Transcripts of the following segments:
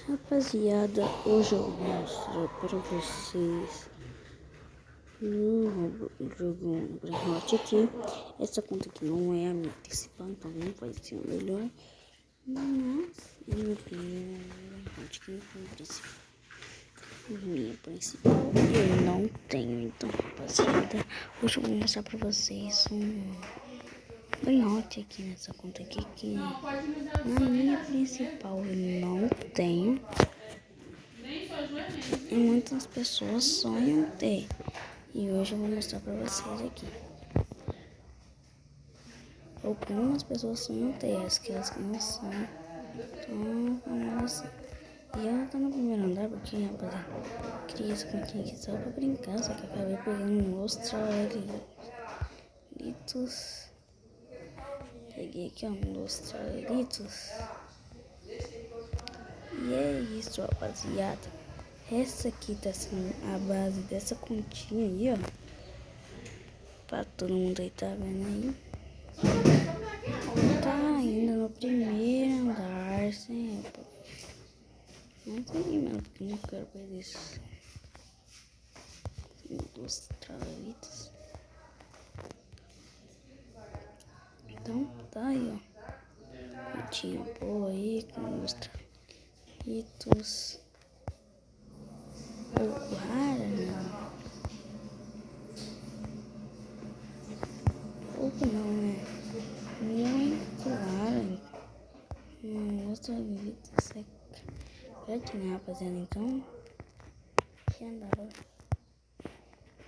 Rapaziada, hoje eu vou mostrar para vocês um jogo Brainrot aqui. Essa conta aqui não é a minha principal, então não vai ser a melhor, mas é minha primeira Brainrot aqui como principal. Minha principal eu não tenho, então rapaziada, hoje eu vou mostrar para vocês um Brainrot aqui nessa conta aqui que na minha principal eu não tenho. E muitas pessoas sonham ter. E hoje eu vou mostrar pra vocês aqui. Algumas pessoas sonham ter, aquelas que não sonham. Então, vamos assim. E ela tá no primeiro andar porque, rapaziada, queria essa continha aqui só pra brincar, só que acabei pegando os Traelitos. Peguei aqui, ó, os Traelitos. E é isso, rapaziada. Essa aqui tá sendo a base dessa continha aí, ó. Pra todo mundo aí tá vendo aí. Tá ainda no primeiro andar, sem não tem mano, porque não quero perder isso. Dos travitos. Então tá aí, ó. Continha boa aí com os travitos. Pouco rara, não. Pouco não, né? Muito rara. Os travitos é grande, né, rapaziada? Então, já andava.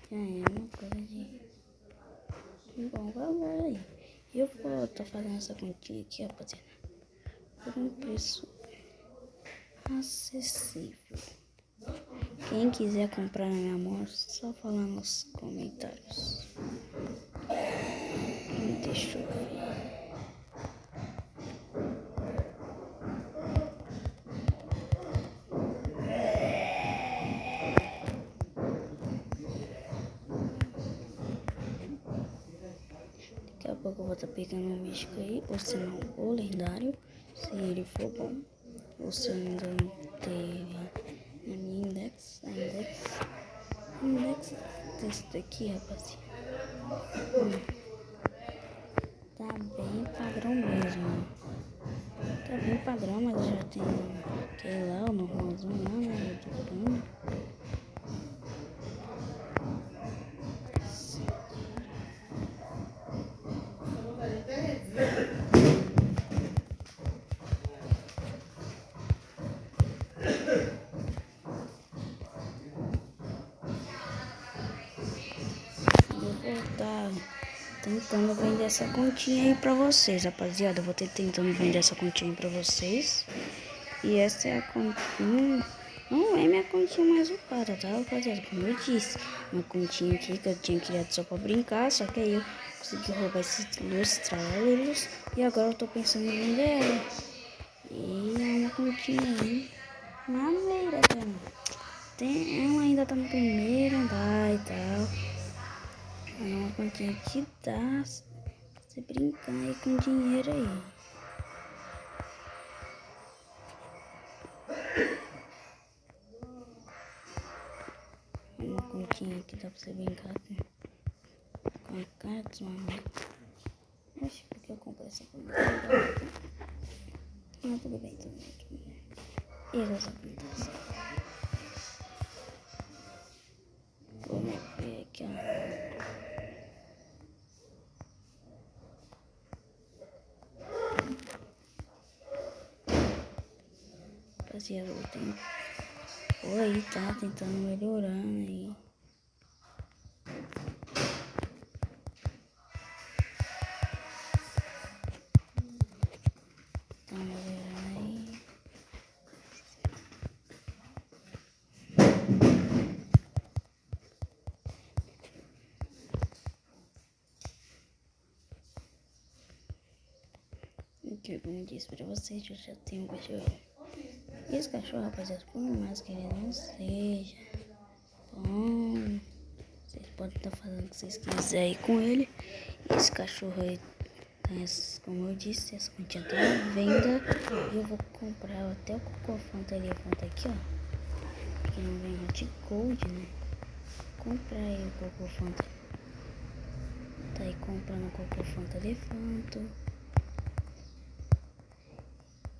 Já é uma coisa de bom valor aí. Eu vou estar fazendo essa continha aqui, rapaziada, por um preço acessível. Quem quiser comprar na minha mão, só falar nos comentários. Deixa eu ver. Daqui a pouco eu vou estar pegando o místico aí, ou se não, o lendário, se ele for bom. Ou se eu ainda não teve na minha index, index desse daqui, rapaziada. Tá bem padrão mesmo. Tá bem padrão, mas eu já tenho aquele lá, o normalzão lá, né? Do pano. Eu vou estar tentando vender essa continha aí pra vocês, rapaziada. Eu vou estar tentando vender essa continha aí pra vocês. E essa é a continha. Não é minha continha mais upada, tá, rapaziada? Como eu disse, uma continha aqui que eu tinha criado só pra brincar. Só que aí eu consegui roubar esses trabalhos. E agora eu tô pensando em vender ela. E é uma continha aí. Maneira, velho. Ela ainda tá no primeiro andar e tal. É uma continha que dá pra você brincar aí com dinheiro aí. É uma continha que dá pra você brincar com a cara dos mamães. Oxe, por que eu comprei essa comida? Não, tudo bem, tudo bem, tudo bem. E essa acontece. Vamos ver aqui, ó. Rapaziada, eu tenho... Oi, tá tentando melhorar aí. Tá melhorando aí. Que como eu disse pra vocês, eu já tenho um cachorro. E esse cachorro, rapaziada, por mais que ele não seja bom, vocês podem estar fazendo o que vocês quiserem com ele. Esse cachorro aí Então, como eu disse, essa continha tá à venda. E eu vou comprar até o Cocofanta Elefanta aqui, ó. Que não vem Hot Gold, né? Comprar aí o Cocofanta. Tá aí comprando o Cocofanta Elefanto.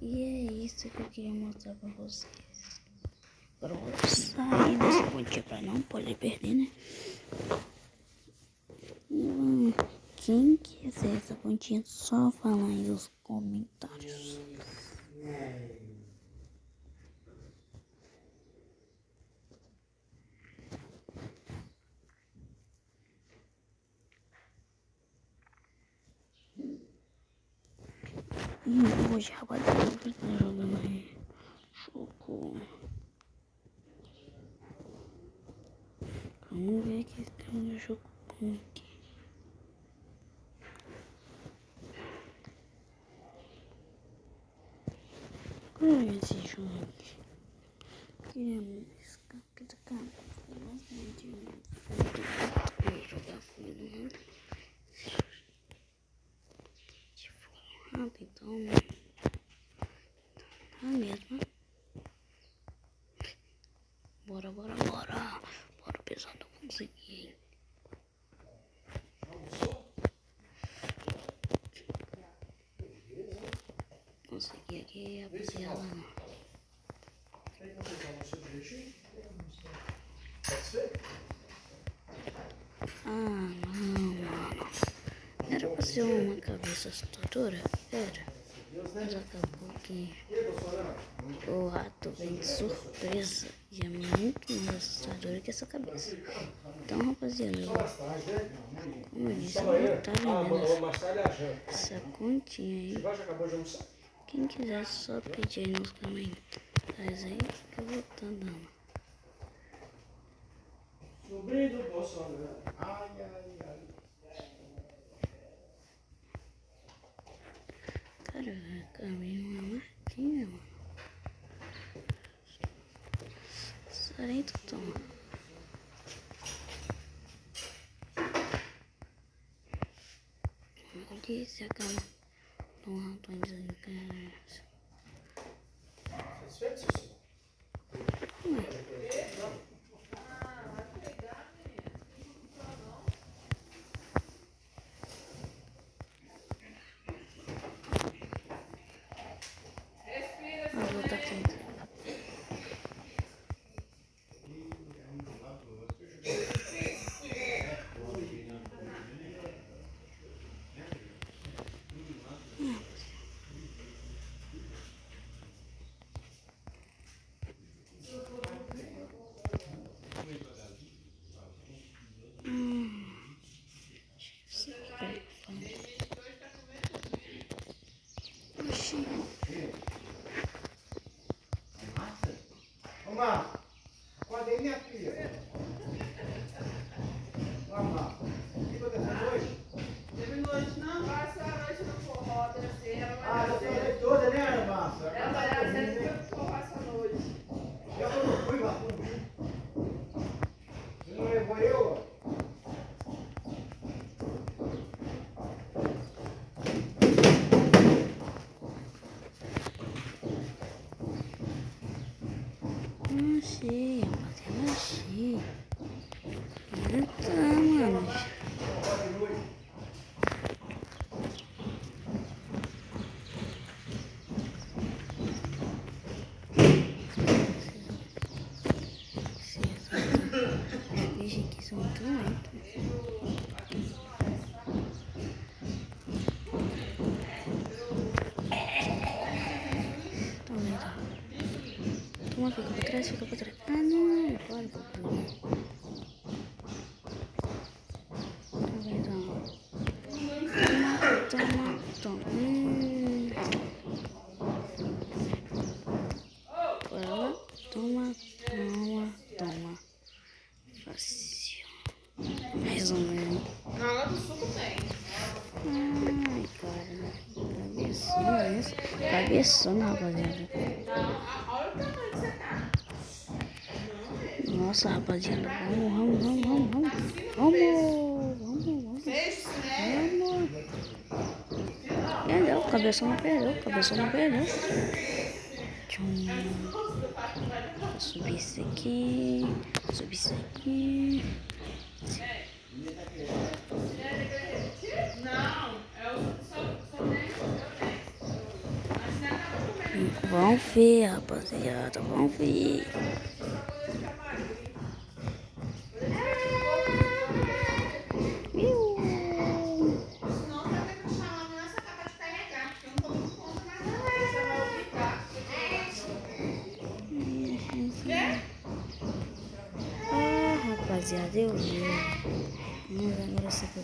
E é isso que eu queria mostrar pra vocês. Agora eu vou sair dessa pontinha pra não poder perder, né? Quem quiser essa pontinha, só falar aí nos comentários. E hoje, rapaziada, eu tô jogando aí. Choco. Vamos ver aqui se tem um jogo aqui. Qual é esse jogo aqui? Queria escape da cara. Vou jogar fora, né? Então, tá mesmo. Bora. Bora, pesado, conseguir. Consegui aqui, rapaziada. Não, mano. Era pra ser uma cabeça assustadora? Era. Mas acabou que o rato vem de surpresa e é muito mais assustador que essa cabeça. Então, rapaziada, como eu disse, eu vou estar vendendo essa continha aí. Quem quiser, só pedir aí nos comentários aí que eu vou estar dando. Sobrinho do Bolsonaro. Ai. Caraca, uma marquinha, mano. Sarento, toma. Como eu disse, acaba no rato dizendo que é. Vou botar aqui. Mamãe, cadê minha filha? Mamãe, o que aconteceu hoje? Teve noite não? Passou a noite no forró, terceira. Eu tô a noite toda, né, Márcia? Ela vai dar certo que eu forró essa noite. Eu não fui lá, não vi. Você não levou eu? Achei, rapaziada, achei. Eita, mano. Esses bichos aqui são muito lentos. Tá vendo? Toma, fica pra trás, fica pra trás. Ah, não, claro que eu fui. Tá vendo? Toma. Bora lá. Toma. Fácil. Resumindo. Na água do suco tem. Ai, cara. Cabeçona, rapaziada. Olha o tamanho que você tá. Nossa, rapaziada. Vamos. Fez, né? Vamos. cabeça não perdeu, cabeça não perdeu. Tchum. Vou subir isso aqui, subir isso aqui. Não, é o só tem. Vamos ver, rapaziada, vamos ver. Senão você vai ter que chamar a mulher, você acaba de carregar, porque eu não tô dando conta mais não. Você vai obrigar. Quê? Ah, rapaziada, eu vi. Vamos ver agora essa aqui.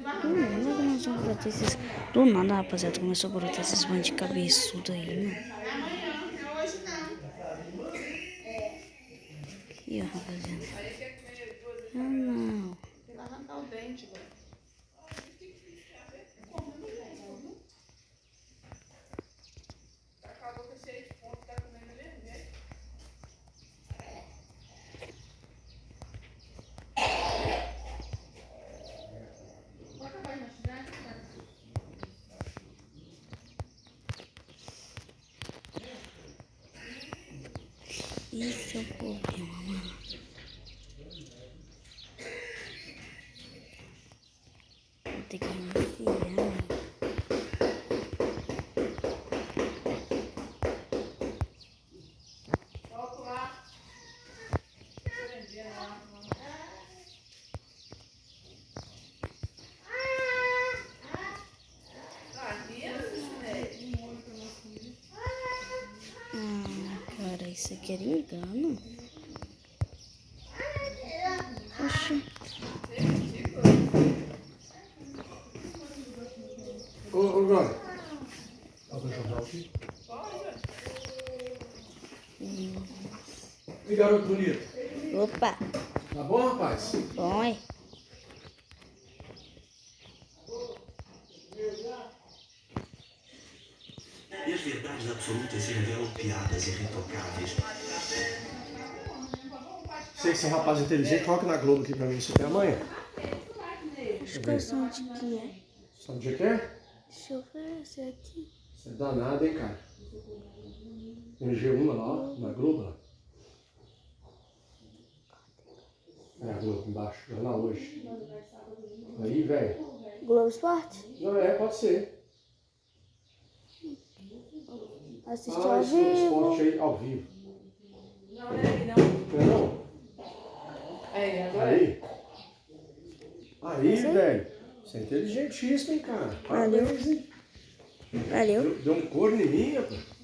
Nós vamos brotar esses... Do nada, rapaziada, começou a brotar esses bandos de cabeçudo aí, mano. É amanhã, é hoje não. Aqui, ó, rapaziada. Ah, não. Tem que arrancar o dente, velho. Tá com a boca cheia de ponto, tá comendo mesmo, né? Vai acabar de mastigar? Isso é o problema, mano. Vou ter que reiniciar, mano. Volto lá. Cara, isso aqui era engano. Oxi. Ô, Glória. Dá pra jogar aqui? E garoto bonito? Opa, Tá bom, rapaz? bom, hein? E as verdades absolutas se revelam piadas irretocáveis. Sei que você é um rapaz inteligente, coloca na Globo aqui pra mim, você tem amanhã. Acho que eu sei onde que é. Sabe onde é que é? Deixa eu ver esse aqui. Você é danado, hein, cara? Tem G1 lá, ó, na Globo, lá. É a Globo embaixo, jornal hoje. Aí, velho. Globo Esporte? Não é, pode ser. Assistir ao esse vivo. esporte aí ao vivo. Não, não é aí, não. Não é não? Aí, agora. Aí, velho. Você é inteligentíssimo, hein, cara. Valeu. Parabéns, hein? Valeu. Deu um corno em mim, rapaz.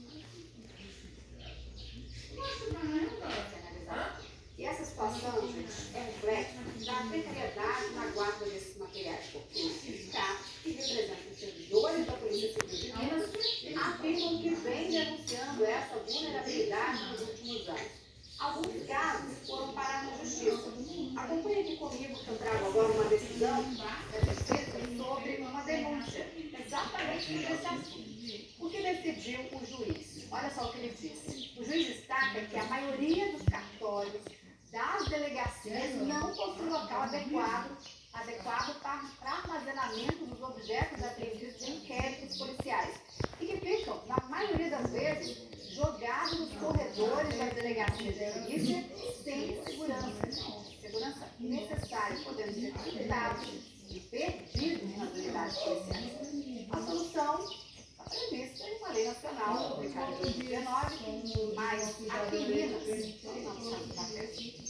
E essa situação, gente, é complexa, dá precariedade na guarda desses materiais, porque os sindicatos, que representam os servidores da Polícia Civil de Minas, afirmam que vem denunciando essa vulnerabilidade nos últimos anos. Alguns casos foram parar na justiça. Acompanhe aqui comigo que eu trago agora uma decisão da justiça sobre uma denúncia, exatamente sobre esse assunto. O que decidiu o juiz? Olha só o que ele disse. O juiz destaca que a maioria dos cartórios das delegacias não possui local adequado para armazenamento dos objetos apreendidos em inquéritos policiais e que ficam, na maioria das vezes, jogados nos corredores das delegacias de polícia sem segurança necessária, podendo ser furtados e perdidos nas unidades policiais. A solução está prevista em uma lei nacional publicada em 2019, mas aqui em Minas, a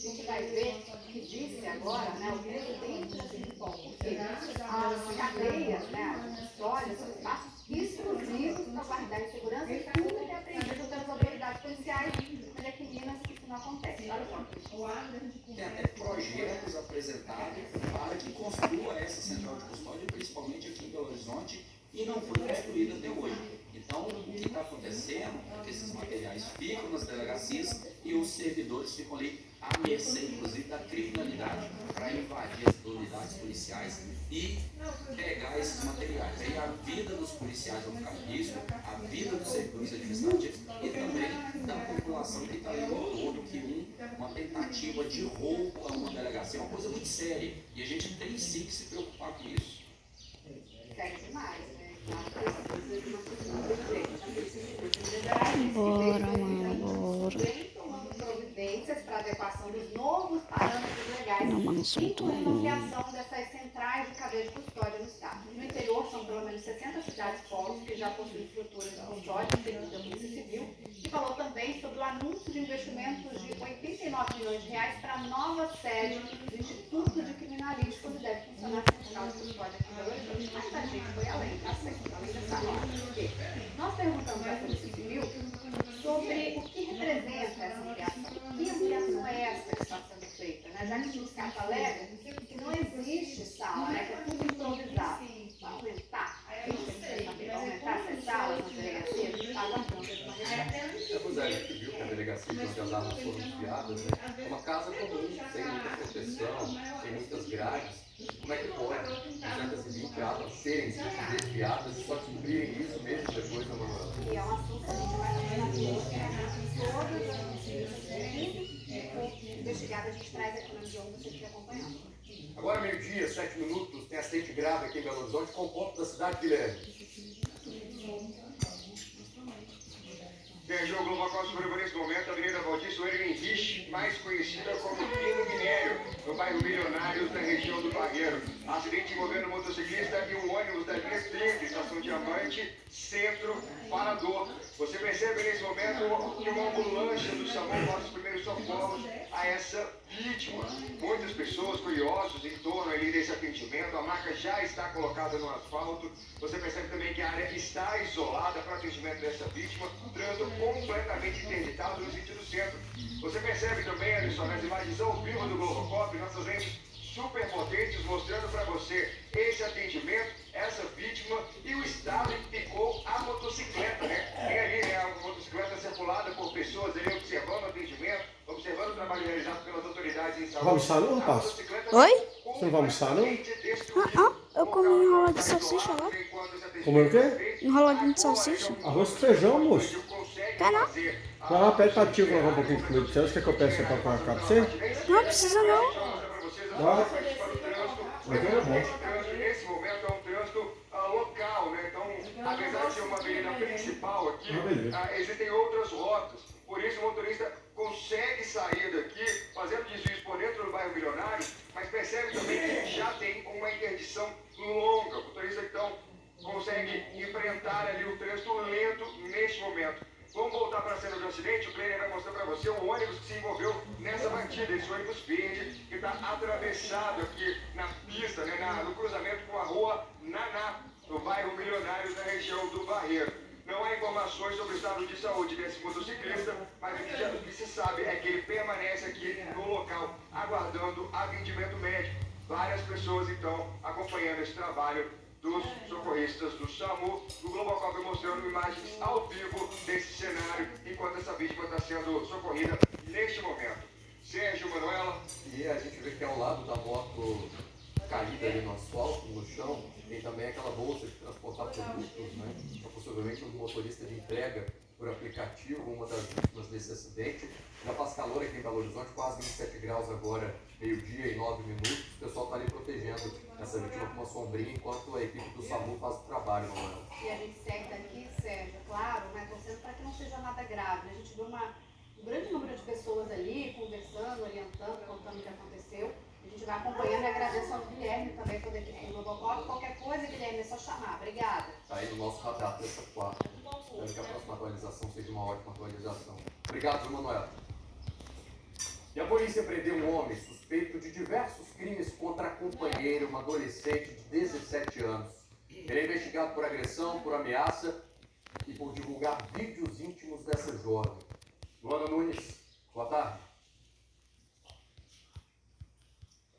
gente vai ver que disse agora, né, o presidente da Sindical, que as cadeias, né, as histórias, são espaços exclusivos para guardar em segurança e tudo que é apreendido pelas autoridades policiais, mas aqui em Minas isso não acontece. Olha só. Tem até projetos apresentados para que construa essa central de custódia, principalmente aqui em Belo Horizonte, e não foi construída até hoje. Então, o que está acontecendo é que esses materiais ficam nas delegacias e os servidores ficam ali à mercê, inclusive, da criminalidade para invadir as unidades policiais e pegar esses materiais. Aí a vida dos policiais vai ficar em risco, a vida dos servidores administrativos e também da população que está ali no todo, que uma tentativa de roubo a uma delegacia é uma coisa muito séria. E a gente tem sim que se preocupar com isso. assunto incluindo a ruim. criação dessas centrais de cadeia de custódia no Estado. No interior, são pelo menos 60 cidades-polos que já possuem estruturas de custódia, segundo a Polícia Civil, e falou também sobre o anúncio de investimentos de 89 milhões de reais para a nova sede do Instituto de Criminalística, onde deve funcionar a central de custódia aqui em Belo Horizonte. Mas a gente foi além, tá certo? Além dessa nota. Por quê? Nós perguntamos à Polícia Civil sobre o que representa essa ampliação. Que ampliação é essa que está sendo feita? Né? Já que o sindicato alega que não existe sala, né? Que é tudo improvisado. Vai aumentar? Vai aumentar essas salas nas delegacias? A gente está aguardando uma resposta. Pois é, a gente viu que a delegacia onde as armas foram desviadas, né? É uma casa comum, sem muita proteção, sem muitas grades. Como é que pode 220 armas serem desviadas e só descobrirem isso mesmo depois da manual? E é um assunto que a gente vai trabalhar hoje, todas as notícias investigadas, a gente traz aqui na Visão, você fica acompanhando. Agora, meio-dia, 7 minutos, tem acidente grave aqui em Belo Horizonte com o ponto da cidade de Guilherme. Viajou o Globo Costa por nesse momento, a Avenida Valdir Soeiro Henrique, mais conhecida como Pino Minério, no bairro Milionários, na região do Barreiro. Acidente envolvendo um motociclista e um ônibus da linha 30, estação Diamante, centro, parador. Você percebe nesse momento que uma ambulância do SAMU faz os primeiros socorros a essa vítima. Muitas pessoas curiosas em torno ali desse atendimento, a maca já está colocada no asfalto. Você percebe também que a área está isolada para atendimento dessa vítima, trânsito completamente interditado no sentido centro. Você percebe também, Alisson, nas imagens ao vivo do Globocop, nossas lentes super potentes mostrando para você esse atendimento, essa vítima e o estado em que ficou a motocicleta, né? Tem ali, né, a motocicleta circulada por pessoas ali observando o atendimento, observando o trabalho realizado pelas autoridades em saúde. Vai almoçar não, rapaz? Oi? Você não vai almoçar não? Eu comi um enroladinho de salsicha lá. Comeu o quê? Enroladinho de salsicha. Arroz com feijão, moço. Quer não? Vai lá, pede pra tio colocar um pouquinho de comida de céu. Você quer que eu peça pra colocar pra você? Não precisa não. Vai. Mas é bom. Nesse momento é um trânsito local, né? Então, apesar de ser uma avenida principal aqui, existem outras rotas. Por isso o motorista consegue sair daqui, fazendo desvios por dentro do bairro Milionário, mas percebe também que já tem uma interdição longa. O motorista, então, consegue enfrentar ali o trânsito lento neste momento. Vamos voltar para a cena do acidente. O Kleiner vai mostrar para você o ônibus que se envolveu nessa batida. Esse ônibus verde que está atravessado aqui na pista, né, no cruzamento com a rua Naná, no bairro Milionários, na região do Barreiro. Não há informações sobre o estado de saúde desse motociclista, mas o que se sabe é que ele permanece aqui no local, aguardando atendimento médico. Várias pessoas, então, acompanhando esse trabalho dos socorristas do SAMU, do Globocop mostrando imagens ao vivo desse cenário, enquanto essa vítima está sendo socorrida neste momento. Sérgio, Manuela. E a gente vê que ao lado da moto caída ali no asfalto, no chão, tem também aquela bolsa de transportar produtos, né? Então, possivelmente um motorista de entrega por aplicativo, uma das vítimas desse acidente. Já faz calor aqui em Belo Horizonte, quase 27 graus agora, meio-dia e 9 minutos. O pessoal está ali protegendo essa vítima com uma sombrinha, enquanto a equipe do SAMU faz o trabalho, Manuel. E a gente segue daqui, Sérgio, claro, né, torcendo para que não seja nada grave. A gente viu um grande número de pessoas ali, conversando, orientando, contando o que aconteceu. A gente vai acompanhando e agradeço ao Guilherme também por equipe do Globocop. Qualquer coisa, Guilherme, é só chamar. Obrigada. Está aí no nosso radar dessa quarta. Espero que a próxima atualização seja uma ótima atualização. Obrigado, Manuel. E a polícia prendeu um homem suspeito de diversos crimes contra a companheira, uma adolescente de 17 anos. Ele é investigado por agressão, por ameaça e por divulgar vídeos íntimos dessa jovem. Luana Nunes, boa tarde.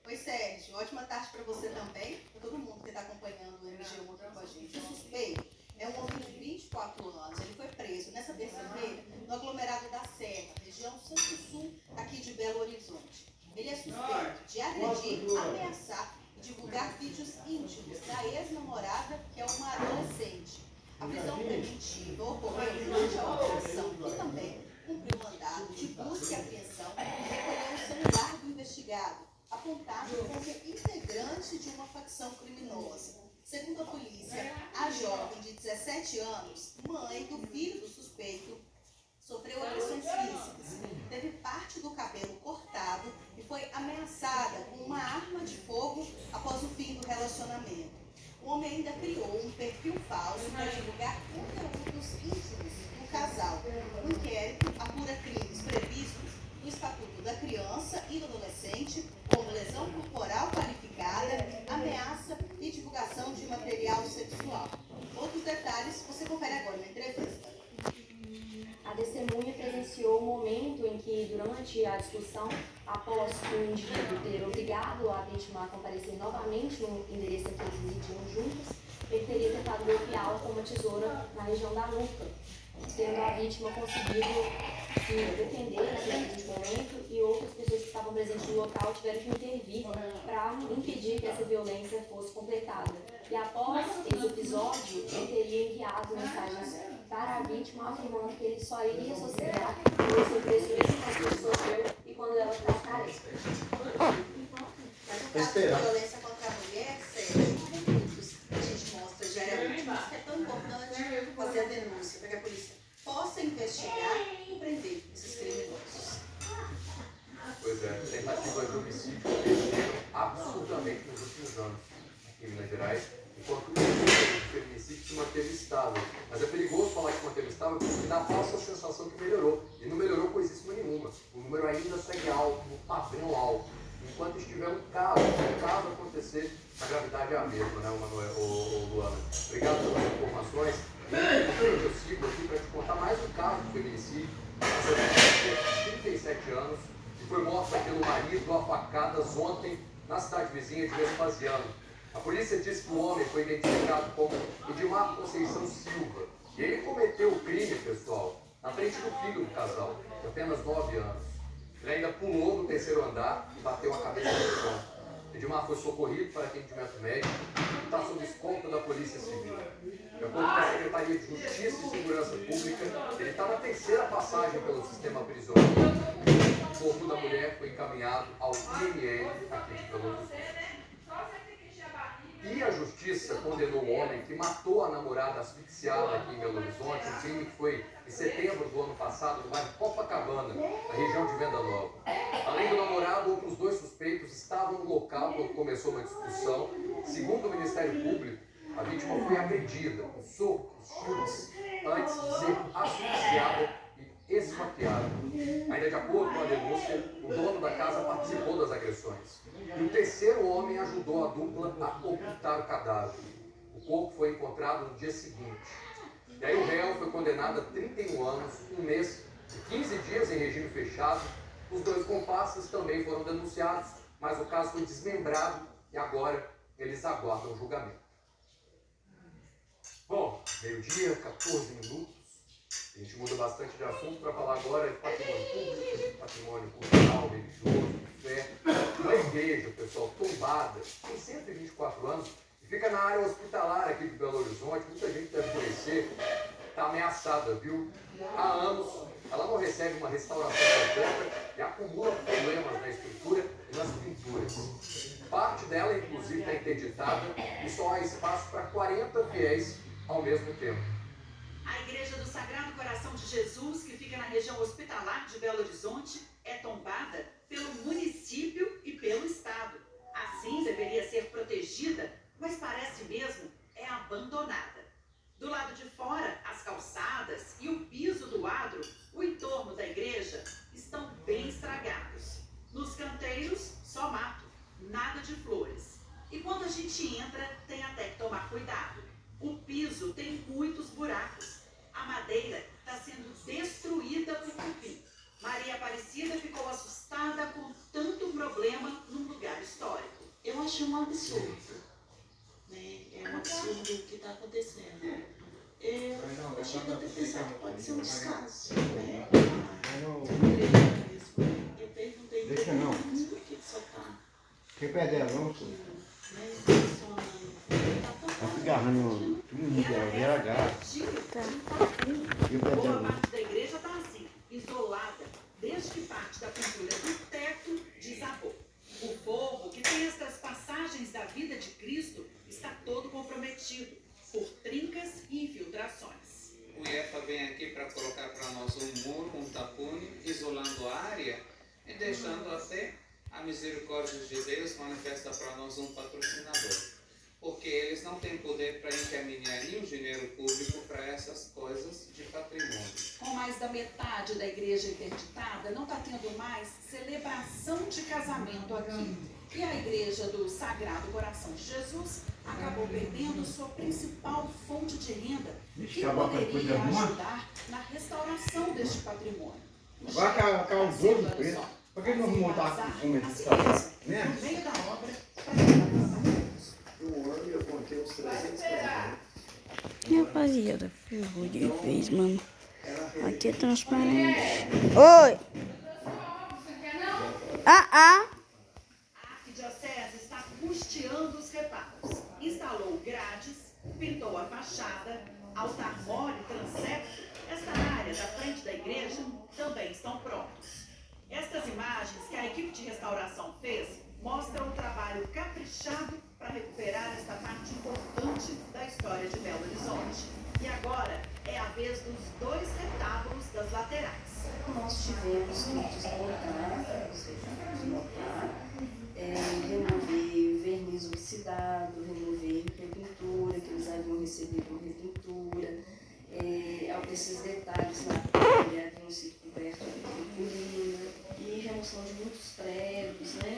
Oi, Sérgio. Ótima tarde para você também, para todo mundo que está acompanhando o MG Outro com a gente. O suspeito é um homem de 24 anos. Ele foi preso nessa terça-feira no aglomerado da Serra, região centro-sul aqui de Belo Horizonte. Ele é suspeito de agredir, ameaçar e divulgar vídeos íntimos da ex-namorada, que é uma adolescente. A prisão preventiva ocorreu durante a operação e também cumpriu mandado de busca e apreensão e recolheu o celular do investigado, apontado como integrante de uma facção criminosa. Segundo a polícia, a jovem de 17 anos, mãe do filho do suspeito, sofreu agressões físicas, teve parte do cabelo cortado e foi ameaçada com uma arma de fogo após o fim do relacionamento. O homem ainda criou um perfil falso para divulgar conteúdos íntimos do casal. O inquérito apura crimes previstos no Estatuto da Criança e do Adolescente, como lesão corporal qualificada, ameaça e divulgação de material sexual. Outros detalhes você confere agora na entrevista. A testemunha presenciou o momento em que, durante a discussão, após o indivíduo ter obrigado a vítima a comparecer novamente no endereço em que eles residiam juntos, ele teria tentado golpeá-la com uma tesoura na região da nuca, tendo a vítima conseguido se defender naquele momento, e outras pessoas que estavam presentes no local tiveram que intervir para impedir que essa violência fosse completada. E após esse episódio, ele teria enviado mensagens para a vítima, afirmando que ele só iria sossegar nesse preço mesmo que sofreu e quando ela ficar carente. Mas no caso de violência contra a mulher, a gente mostra diariamente, mas é tão importante fazer a denúncia para que a polícia possa investigar e prender esses criminosos. Pois é, tentativas de homicídio cresceram absurdamente nos últimos anos aqui em Minas Gerais, enquanto o número de feminicídio se manteve estável. Mas é perigoso falar que manteve estável porque dá a falsa sensação que melhorou. E não melhorou coisíssima nenhuma. O número ainda segue alto, no padrão alto. Enquanto estiver um caso acontecer, a gravidade é a mesma, né, Luana? Obrigado pelas informações. Eu sigo aqui para te contar mais um caso de feminicídio. Essa mulher de 37 anos que foi morta pelo marido a facadas ontem na cidade vizinha de Vespasiano. A polícia disse que o homem foi identificado como Edmar Conceição Silva. E ele cometeu o crime, pessoal, na frente do filho do casal, de apenas 9 anos. Ele ainda pulou do 3º andar e bateu a cabeça no chão. Edmar foi socorrido para atendimento médico e está sob escolta da Polícia Civil. De acordo com a Secretaria de Justiça e Segurança Pública, ele está na 3ª passagem pelo sistema prisional. O corpo da mulher foi encaminhado ao IML aqui de Belo Horizonte. E a Justiça condenou o homem que matou a namorada asfixiada aqui em Belo Horizonte, um crime que foi em setembro do ano passado, no bairro Copacabana, na região de Venda Nova. Além do namorado, outros 2 suspeitos estavam no local quando começou uma discussão. Segundo o Ministério Público, a vítima foi agredida com socos, chutes, antes de ser asfixiada e esfaqueada. Ainda de acordo com a denúncia, o dono da casa participou das agressões. E o 3º homem ajudou a dupla a ocultar o cadáver. O corpo foi encontrado no dia seguinte. E aí o réu foi condenado a 31 anos, 1 mês e 15 dias em regime fechado. Os 2 comparsas também foram denunciados, mas o caso foi desmembrado e agora eles aguardam julgamento. Bom, meio-dia, 14 minutos. A gente muda bastante de assunto para falar agora de patrimônio público, patrimônio cultural, religioso, de fé. Uma igreja, pessoal, tombada, tem 124 anos e fica na área hospitalar aqui de Belo Horizonte. Muita gente deve conhecer, está ameaçada, viu? Há anos ela não recebe uma restauração completa e acumula problemas na estrutura e nas pinturas. Parte dela, inclusive, está interditada e só há espaço para 40 fiéis ao mesmo tempo. A Igreja do Sagrado Coração de Jesus, que fica na região hospitalar de Belo Horizonte, é tombada pelo município e pelo Estado. Assim, deveria ser protegida, mas parece mesmo é abandonada. Do lado de fora, as calçadas e o piso do adro, o entorno da igreja, estão bem estragados. Nos canteiros, só mato, nada de flores. E quando a gente entra, tem até que tomar cuidado. O piso tem muitos buracos. A madeira está sendo destruída por cupim. Maria Aparecida ficou assustada com tanto problema num lugar histórico. Eu acho um absurdo, né? É um absurdo o que está acontecendo. Eu chego até a pensar que pode ser um descaso, né? Eu perguntei para eles por que só está. Que pé não, tá agarrando tudo no Boa parte da igreja está assim, isolada, desde que parte da pintura do teto desabou. O povo que tem estas passagens da vida de Cristo está todo comprometido por trincas e infiltrações. O IEFA vem aqui para colocar para nós um muro, um tapume, isolando a área e deixando até a misericórdia de Deus manifesta para nós um patrocinador, porque eles não têm poder para encaminhar nenhum dinheiro público para essas coisas de patrimônio. Com mais da metade da igreja interditada, não está tendo mais celebração de casamento aqui. E a igreja do Sagrado Coração de Jesus acabou perdendo sua principal fonte de renda, que poderia ajudar na restauração deste patrimônio. Vai acabar os outros preços. Por que não montar aqui como eles estão? No meio da obra, Um ano eu contei uns 300 caminhões. Rapaziada, ferrou de vez, mano. Aqui é transparente. Oi! A arquidiocese está custeando os reparos. Instalou grades, pintou a fachada, altar-mor e transepto. Esta área da frente da igreja também estão prontos. Estas imagens que a equipe de restauração fez mostram o trabalho caprichado para recuperar esta parte importante da história de Belo Horizonte. E agora é a vez dos 2 retábulos das laterais. Nós tivemos que desmontar, remover verniz oxidado, remover repintura, que eles haviam recebido repintura, esses detalhes na pele haviam sido cobertos de purpurina e remoção de muitos pregos, né?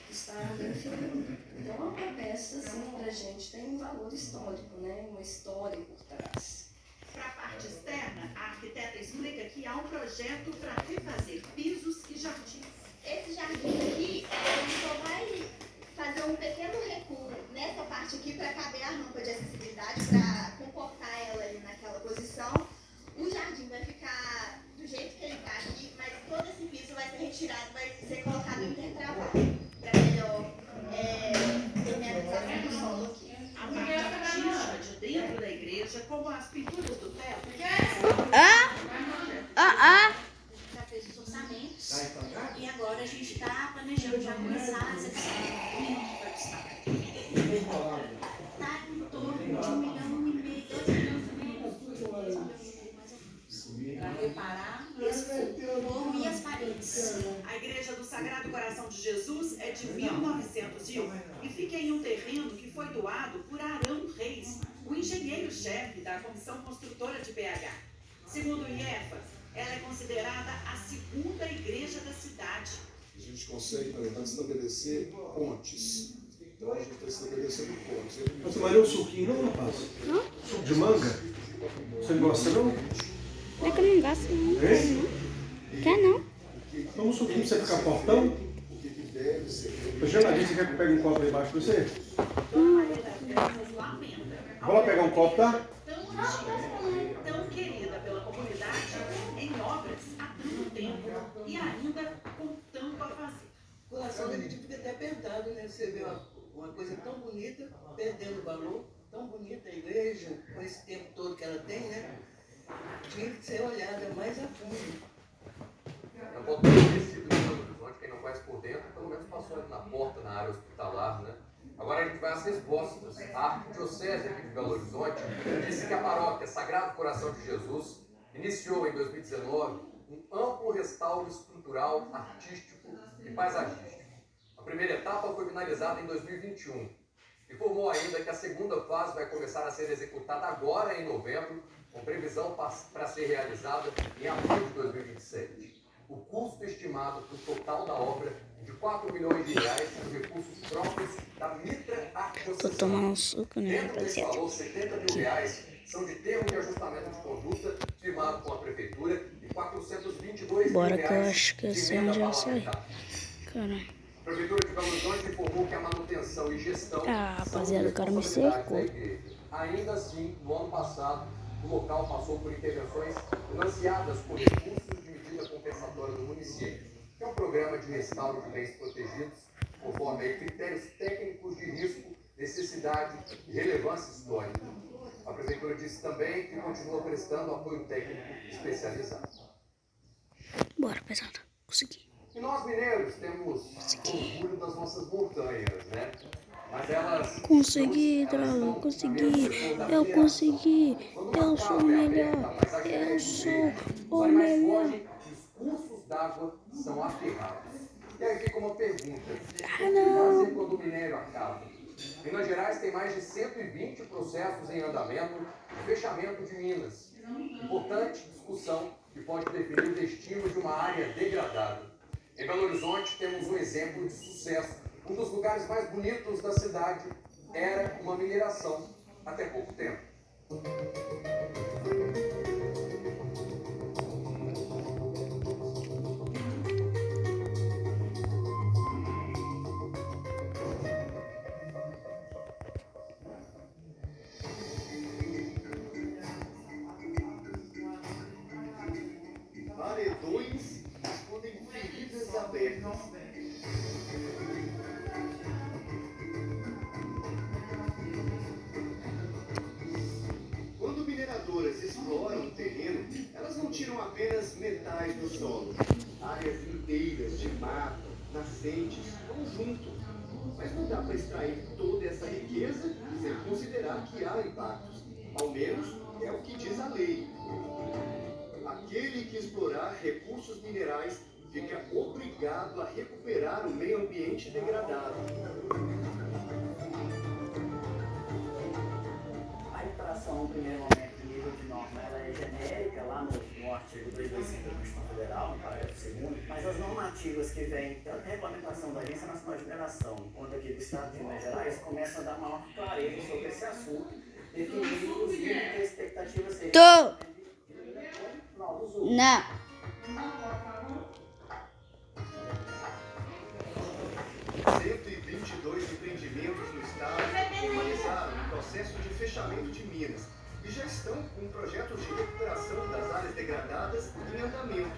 Estavam bem finos. Então é uma peça, assim, para a gente tem um valor histórico, né? Uma história por trás. Para a parte externa, a arquiteta explica que há um projeto para refazer pisos e jardins. Esse jardim aqui, a gente só vai fazer um pequeno recuo nessa parte aqui para caber a rampa de acessibilidade, para comportar ela ali naquela posição. O jardim vai ficar do jeito que ele está aqui, mas todo esse piso vai ser retirado, vai ser colocado intertravado, para melhor ter minimização do solo aqui. A parte artística de dentro da igreja, como as pinturas do teto. Já fez os orçamentos e agora a gente está planejando já começar as execuções para o estado. Está em torno de 1,5 milhão, 2 milhões para reparar esse forro e as paredes. A igreja do Sagrado Coração de Jesus é de 1901 e fica em um terreno que foi doado por Arão Reis, o engenheiro-chefe da Comissão Construtora de BH. Segundo o IEFA, ela é considerada a 2ª igreja da cidade. A gente consegue, na verdade, estabelecer pontes. Então a gente está estabelecendo pontes. Você vai ler um suquinho, não, rapaz? Não? Suco de manga? Você não gosta, não? É que eu não gosto, não. Quer não? Então um suquinho pra você ficar fortão? Tô geladinho, você quer que eu pegue um copo aí embaixo pra você? Vou lá pegar um copo, tá? Tão querida pela comunidade, em obras há tanto tempo e ainda com tanto a fazer. O coração dele devia ter apertado, né? Você vê uma coisa tão bonita, perdendo valor, tão bonita a igreja, com esse tempo todo que ela tem, né? Tinha que ser olhada mais a fundo. É um ponto conhecido de Belo Horizonte, quem não conhece por dentro, pelo menos passou ali na porta, na área hospitalar, né? Agora a gente vai às respostas. A arquidiocese aqui de Belo Horizonte disse que a paróquia Sagrado Coração de Jesus iniciou em 2019 um amplo restauro estrutural, artístico e paisagístico. A primeira etapa foi finalizada em 2021. Informou ainda que a segunda fase vai começar a ser executada agora em novembro, com previsão para ser realizada em abril de 2027. O custo estimado para o total da obra é de R$4 milhões com recursos próprios da Mitra Arquidiocesana. Vou tomar um suco, né, Dentro desse valor, R$70 mil são de termo de ajustamento de conduta firmado com a Prefeitura e R$422 Bora mil que eu acho que de esse emenda já sai. parlamentar. Caralho. A Prefeitura de Belo Horizonte informou que a manutenção e gestão rapaziada, o cara me responsabilidade cercou. da igreja. Ainda assim, no ano passado, o local passou por intervenções financiadas por recursos de medida compensatória do município, que é um programa de restauro de bens protegidos, conforme aí critérios técnicos de risco, necessidade e relevância histórica. A Prefeitura disse também que continua prestando apoio técnico especializado. Bora, pesada. Consegui. E nós mineiros temos orgulho das nossas montanhas, né? Mas elas... Consegui, Drago, consegui. Eu consegui. Eu sou o melhor. Eu sou o melhor. cursos d'água são aterrados. E aí fica uma pergunta: o que fazer quando o minério acaba? Minas Gerais tem mais de 120 processos em andamento de fechamento de minas. Importante discussão que pode definir o destino de uma área degradada. Em Belo Horizonte temos um exemplo de sucesso. Um dos lugares mais bonitos da cidade era uma mineração até pouco tempo. Paredões escondem feridas abertas. Quando mineradoras exploram um terreno, elas não tiram apenas metais do solo. Áreas inteiras de mata, nascentes, vão junto. Mas não dá para extrair toda essa riqueza sem considerar que há impactos. Ao menos é o que diz a lei. Aquele que explorar recursos minerais fica obrigado a recuperar o meio ambiente degradado. A infração, no primeiro momento, de nível de norma, ela é genérica, lá no artigo 225 da Constituição Federal, no parágrafo 2º, mas as normativas que vêm, tanto a regulamentação da Agência Nacional de Mineração, quanto aqui do Estado de Minas Gerais, começam a dar maior clareza sobre esse assunto, definindo os limites e expectativas. Não. 122 empreendimentos no estado formalizaram o processo de fechamento de minas e já estão com projetos de recuperação das áreas degradadas em andamento.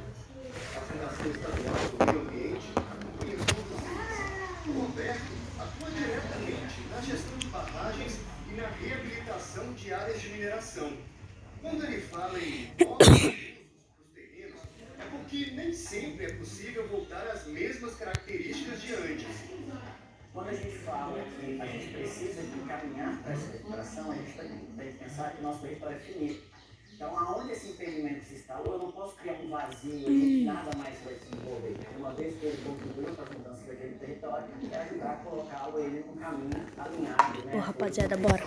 A Fundação Estadual do Meio Ambiente atua em todos eles. O Roberto atua diretamente na gestão de barragens e na reabilitação de áreas de mineração. Quando ele fala em novos recursos para os terrenos, é porque nem sempre é possível voltar às mesmas características de antes. Quando a gente fala que a gente precisa de caminhar para essa recuperação, a gente tem que pensar que o nosso território é finito. Então, aonde esse impedimento se instalou, eu não posso criar um vazio ali que nada mais vai se desenvolver. Uma vez que ele contribuiu para a mudança daquele território, é ajudar a colocar ele no caminho alinhado, né? Ô, rapaziada, bora.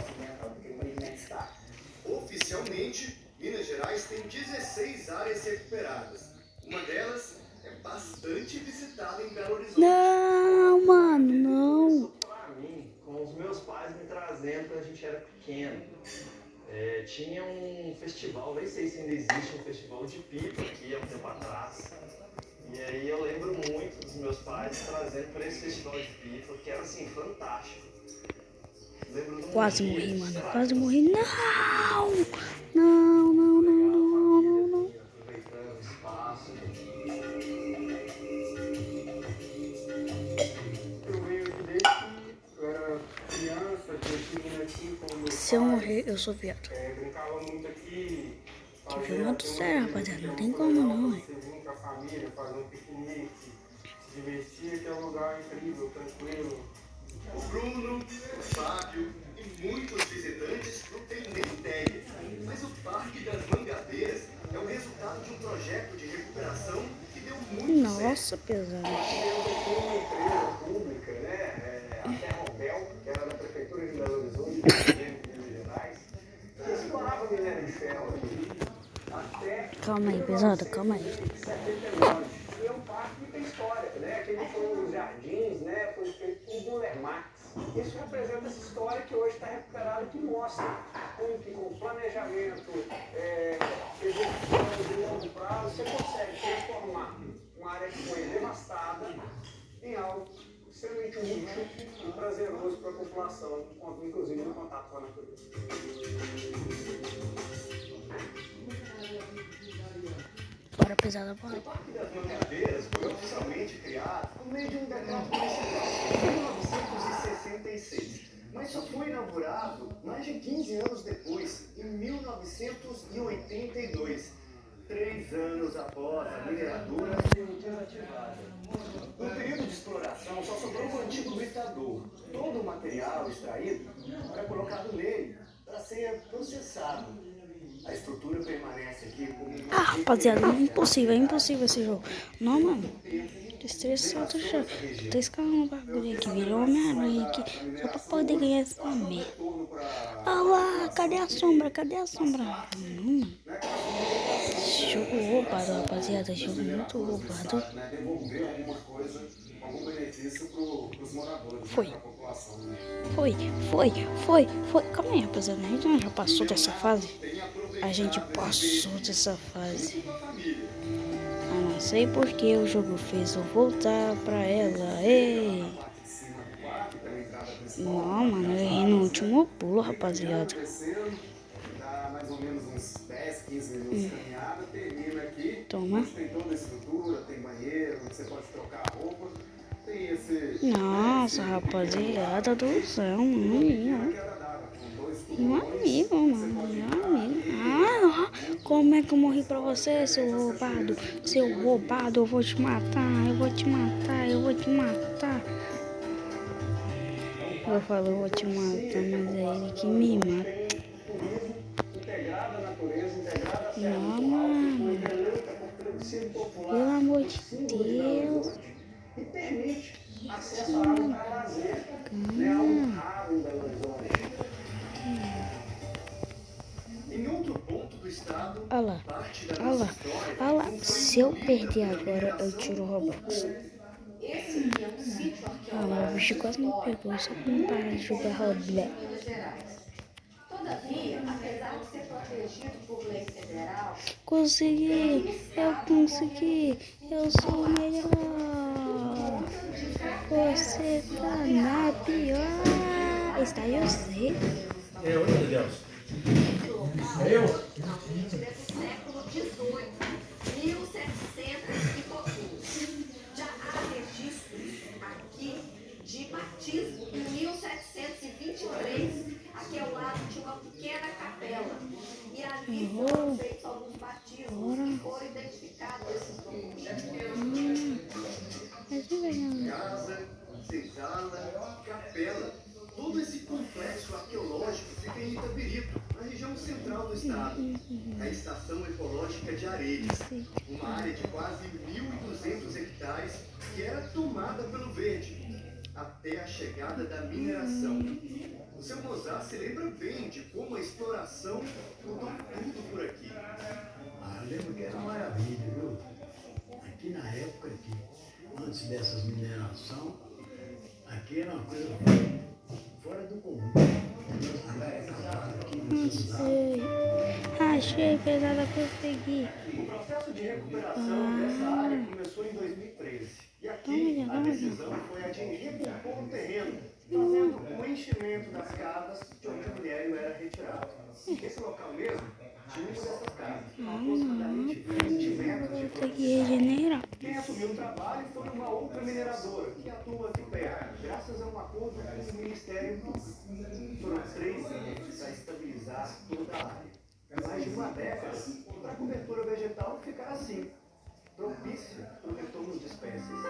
Oficialmente, Minas Gerais tem 16 áreas recuperadas. Uma delas é bastante visitada em Belo Horizonte. Não, mano, não. Pra mim, com os meus pais me trazendo quando a gente era pequeno. Tinha um festival, nem sei se ainda existe, um festival de pipa aqui há um tempo atrás. E aí eu lembro muito dos meus pais trazendo para esse festival de pipa, que era assim, fantástico. Quase morri, mano. Quase morri. Não! Não, não, não, não, não, não. Aproveitando o espaço. Eu venho aqui desde que eu era criança, cresci aqui com meus Se eu morrer, eu sou viado. brincava muito aqui. Que filmado sério, rapaziada. Não tem como não, hein? Você vinha com a família, fazer um piquenique, se divertir, que é um lugar incrível, tranquilo. O Bruno, o Fábio e muitos visitantes não têm nem ideia. Mas o Parque das Mangabeiras é o resultado de um projeto de recuperação que deu muito certo. Nossa, pesado. Temos aqui uma empresa pública, né? A Ferrobel, que era da Prefeitura de Belo Horizonte, do Minas Gerais, que explorava minério de ferro aqui. Até Calma aí, pesado, calma aí. 79. E é um parque que tem história, né? Aquele foi os jardins, né? Foi feito por Buller Marx. Isso representa essa história que hoje está recuperada, que mostra como que com planejamento, execução de longo prazo, você consegue transformar uma área que foi devastada em algo extremamente útil e prazeroso para a população, inclusive no contato com a natureza. Bora, pesada, bora. O Parque das Mangabeiras foi oficialmente criado por meio de um decreto municipal em 1966, mas só foi inaugurado mais de 15 anos depois, em 1982, 3 anos após a mineradora ser desativada. No período de exploração, só sobrou um antigo britador. Todo o material extraído era colocado nele para ser processado. A estrutura permanece aqui como Ah, rapaziada, é impossível esse jogo. Não, mano. Tô estressado já. Tô escalando o bagulho aqui. Virou Homem-Aranha aqui. Só pra poder ganhar essa merda. Ah lá, cadê a sombra? Não, mano. Jogo roubado, rapaziada. Jogo muito roubado. Foi. Calma aí, rapaziada. A gente já passou dessa fase. Não sei porque o jogo fez eu voltar pra ela. Ei. Não, mano, eu errei no último pulo, rapaziada. Dá mais ou menos uns 10, 15 minutos de caminhada, termina aqui. Toma. Tem toda a estrutura, tem banheiro, você pode trocar a roupa. Tem esse... Nossa, rapaziada do céu, mano. Meu amigo. Ah, como é que eu morri pra você, seu roubado? Eu vou te matar. Eu falo, eu vou te matar, mas é ele que me mata. Não, mano. Pelo amor de Deus. E permite acesso à água para lazer, né? Algo raro em Belo Horizonte. Em outro ponto do estado, Olha lá. Se eu perder agora, eu tiro o Roblox. Esse aqui é um sítio Ah, o bicho quase me pegou, só pra não parar de jogar Roblox. Minas Gerais. Todavia, apesar de ser protegido por lei federal, Eu sou o melhor. Você tá na pior. Está eu sei. Eu, meu Deus. Eu? Não, gente, é do século XVIII, 1700 e pouquinho. Já há registros aqui de batismo em 1723. Aqui ao lado tinha uma pequena capela. E ali foram feitos alguns batismos que foram identificados esses documentos. Casa, senzala, capela. Todo esse complexo arqueológico fica em Itabirito, na região central do estado. A estação ecológica de Areias, uma área de quase 1.200 hectares que era tomada pelo verde, até a chegada da mineração. O seu Mozart se lembra bem de como a exploração mudou tudo por aqui. Ah, lembro que era uma maravilha, viu? Aqui na época, antes dessas mineração, aqui era uma coisa fora do comum. Achei pesada pra conseguir. O processo de recuperação dessa área começou em 2013. E aqui a decisão foi a de recompor o terreno, fazendo o enchimento das casas de onde o minério era retirado. Esse local mesmo tinha uma dessas casas, aproximadamente 20 metros de profundidade. Quem assumiu o trabalho foi uma outra mineradora, que atua aqui perto, graças a um acordo com o Ministério Público. Foram 3 anos para estabilizar toda a área. Mais de uma década para a cobertura vegetal ficar assim, propícia para o retorno de espécies.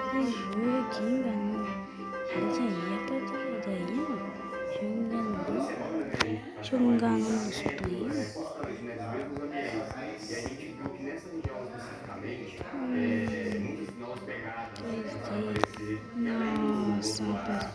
Esse jogo aqui enganou. Esse aí é pra tudo daí, mano. Jogo enganou os players. E a gente viu que nessa região especificamente, muitas novas pegadas vão aparecer. Nossa, vai.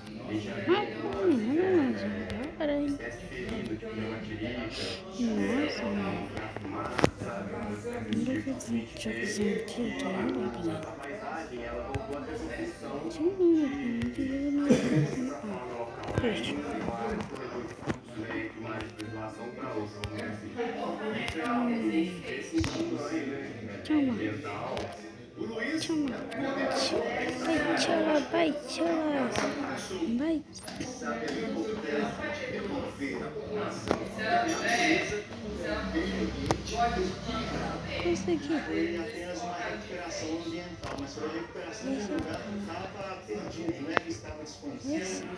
Consegui. Foi apenas uma recuperação ambiental, mas foi a recuperação de um lugar que estava perdido, né? Que estava desconhecido.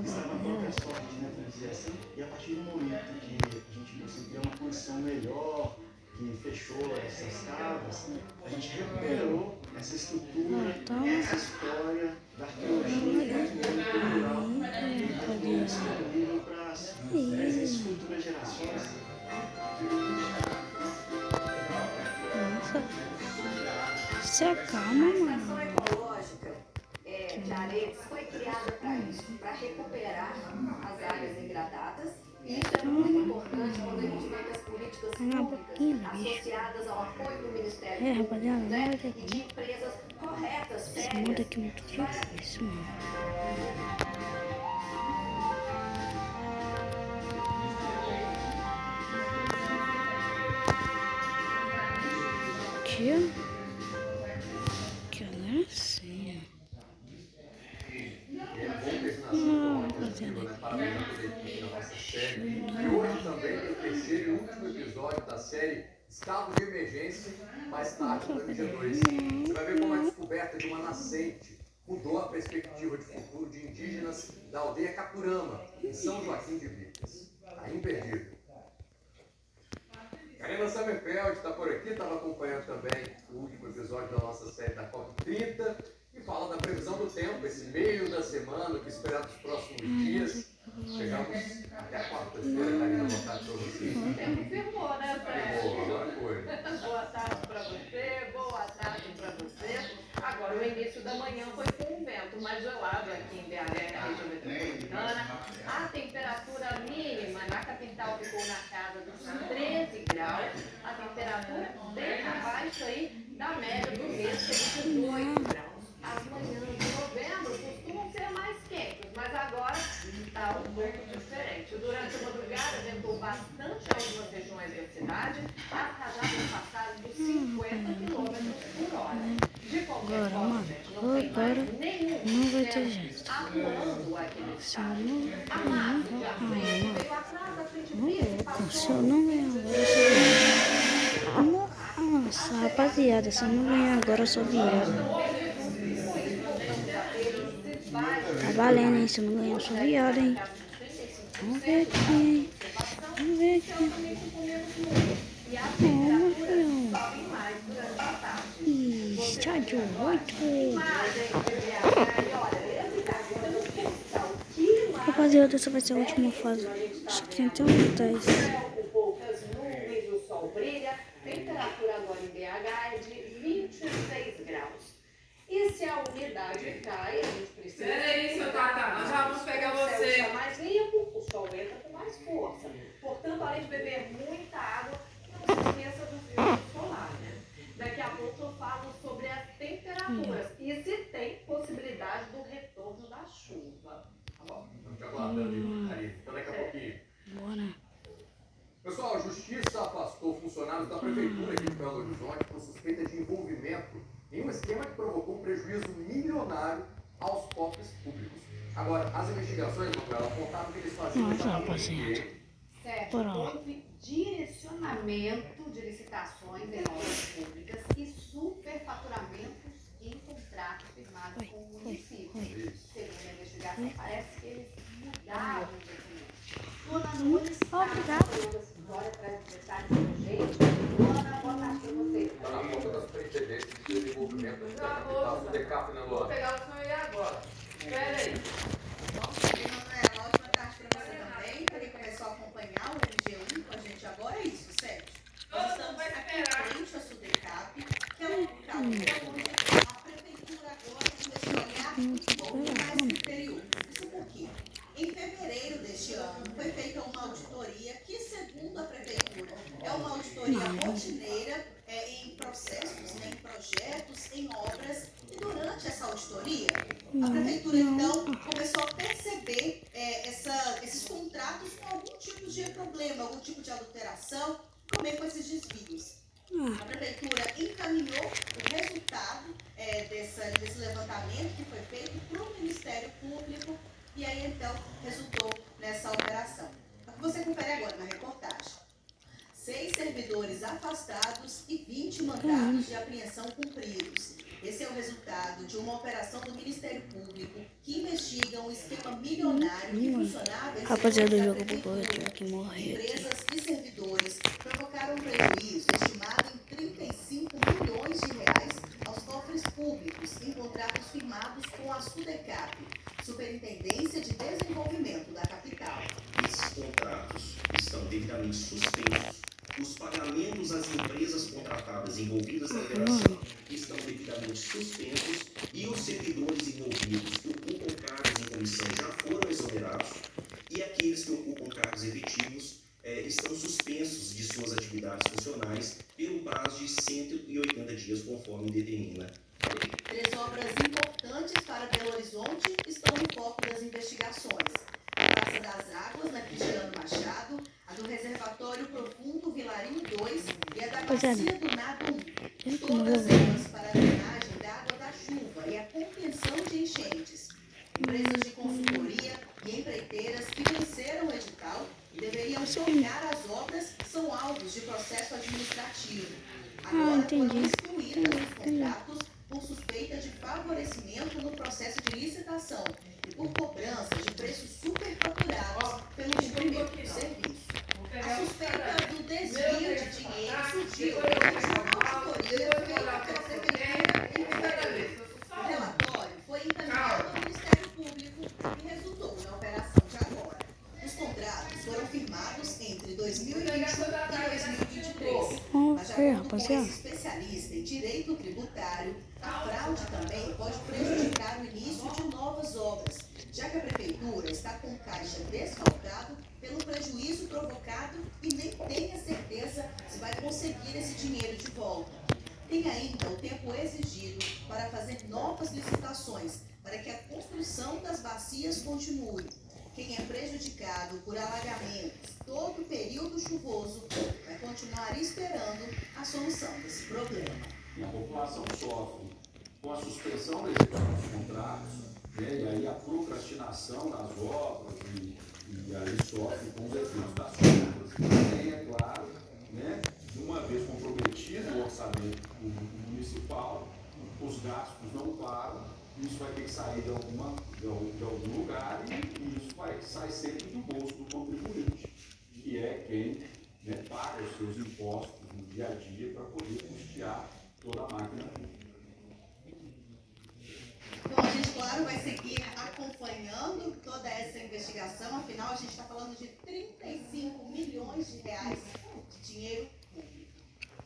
Estava a própria sorte, né? Vamos dizer assim. E a partir do momento que a gente conseguiu uma condição melhor, que fechou essas casas, a gente recuperou essa estrutura, essa história da arqueologia, do patrimônio cultural, que está disponível para futuras gerações. Nossa. Se acalma, mano. A estação ecológica de Aredes foi criada para isso, para recuperar as áreas degradadas. E isso é muito importante quando a gente vê que as políticas públicas associadas ao apoio do Ministério Rapaziada, não vai e ter de empresas corretas, Esse sérias. mundo aqui é muito difícil, mano. Aqui, ó. Aqui, ó, não é assim, ó. E hoje também tem o terceiro e último episódio da série Estado de Emergência, mais tarde no MG2. Você vai ver como a descoberta de uma nascente mudou a perspectiva de futuro de indígenas da aldeia Capurama, em São Joaquim de Vitas. Tá imperdível. Karina Sommerfeld está por aqui, estava acompanhando também o último episódio da nossa série da COP30 e fala da previsão do tempo, esse meio da semana, o que esperar dos próximos dias. Chegamos até a quarta-feira, Karina, boa tarde para você. O tempo firmou, né, Fred? Firmou, agora foi. Boa tarde para você, boa tarde para você. Agora, o início da manhã foi com um vento mais gelado aqui em BH, na região metropolitana. A temperatura mínima na capital ficou na casa dos 13 graus. A temperatura bem abaixo aí da média do mês, que é de 18 graus. As manhãs de novembro costumam ser mais quentes, mas agora está um pouco diferente. Durante a madrugada ventou bastante em algumas regiões da cidade, as rajadas passaram dos 50 km por hora. De qualquer forma, gente, não tem mais nenhum não vai ter jeito. atuando aqui no estado. A Não massa de ar frio veio atrás da frente fria e se eu não ganhar agora, eu sou viado. Nossa, rapaziada, se eu não ganhar agora, eu sou viado. Tá valendo, hein? Se eu não ganhar, eu sou viado, hein? Vamos ver aqui, hein? Vamos ver aqui. Vamos, filhão. Está de 8. Rapaziada, essa vai ser a última fase. Acho que tem até um 10. Com poucas nuvens, o sol brilha. Temperatura agora em BH é de 26 graus. E se a umidade cai, a gente precisa... Peraí, seu Tata, nós já vamos pegar você. O céu está mais limpo, o sol entra com mais força. Portanto, além de beber muita água, não se esqueça do filtro solar, né? Daqui a pouco eu falo sobre as temperaturas e se tem possibilidade do retorno da chuva. Tá bom, estamos te aguardando, Karina. Então daqui a pouquinho. Bora. Pessoal, a Justiça afastou funcionários da Prefeitura aqui de Belo Horizonte por suspeita de envolvimento em um esquema que provocou um prejuízo milionário aos cofres públicos. Agora, as investigações, Manuela, apontaram que eles faziam rapaziada. Certo, houve direcionamento de licitações em obras públicas e superfaturamentos em contratos firmados com o município. Segundo a investigação, parece que eles mudaram os documentos. Luana Nunes está na história, traz detalhes pra gente. Luana, boa tarde para você. Está na conta das pretendências de desenvolvimento da capital do DECAP, né, Luana? Vou pegar o senhor aí agora. Espera aí. Emanuela, ótima tarde para você também. Para quem começou a acompanhar o MG1 com a gente agora, é isso, certo? Nós estamos aqui em frente à SUDECAP, que é um local onde a prefeitura agora começou a olhar um pouco mais superior. Isso por quê? Em fevereiro deste ano, foi feita uma auditoria que, segundo a prefeitura, é uma auditoria rotineira em processos, em projetos, em obras. E durante essa auditoria, a prefeitura, então, começou a perceber esses contratos com algum tipo de problema, algum tipo de adulteração, também com esses desvios. A prefeitura encaminhou o resultado desse levantamento que foi feito para o Ministério Público e aí, então, resultou nessa operação. O que você confere agora na reportagem. 6 servidores afastados e 20 mandados de apreensão cumpridos. Esse é o resultado de uma operação do Ministério Público que investiga um esquema milionário que funcionava em Rapaziada do jogo bugou, eu tive que morrer. Empresas e servidores provocaram um prejuízo estimado em 35 milhões de reais aos cofres públicos em contratos firmados com a SUDECAP, Superintendência de Desenvolvimento da Capital. Esses contratos estão devidamente suspensos. Os pagamentos às empresas contratadas envolvidas na operação estão devidamente suspensos e os servidores envolvidos que ocupam cargos em comissão já foram exonerados e aqueles que ocupam cargos efetivos estão suspensos de suas atividades funcionais pelo prazo de 180 dias, conforme determina a lei. 3 obras importantes para Belo Horizonte estão no foco das investigações. A Praça das Águas, na Cristiano Machado, a do Reservatório Profundo Vilarinho 2 e a da Bacia do Nado 1. Todas elas para a drenagem da água da chuva e a contenção de enchentes. Empresas de consultoria e empreiteiras que venceram o edital e deveriam tocar as obras são alvos de processo administrativo. Agora foram excluídas dos contratos por suspeita de favorecimento no processo de licitação e por cobrança de preços superfaturados pelo cumprimento do serviço. A suspeita do desvio de dinheiro surgiu durante uma auditoria feita pela Prefeitura em fevereiro. O relatório foi encaminhado ao Ministério Público e resultou na operação de agora. Os contratos foram firmados entre 2021 e 2023. Mas, de acordo com esse especialista em direito tributário, a fraude também pode prejudicar o início de novas obras, já que a Prefeitura está com o caixa desfalcado pelo prejuízo provocado e nem tem a certeza se vai conseguir esse dinheiro de volta. Tem ainda o tempo exigido para fazer novas licitações, para que a construção das bacias continue. Quem é prejudicado por alagamentos todo o período chuvoso vai continuar esperando a solução desse problema. E a população sofre com a suspensão da execução dos contratos, né, e aí a procrastinação das obras, e aí sofre com os efeitos das chuvas. E, é claro, né, uma vez comprometido o orçamento público municipal, os gastos não param, isso vai ter que sair de algum lugar e isso vai sair sempre do bolso do contribuinte, que é quem, né, paga os seus impostos no dia a dia para poder custear toda a máquina pública. Bom, a gente, claro, vai seguir acompanhando toda essa investigação, afinal a gente está falando de 35 milhões de reais de dinheiro público.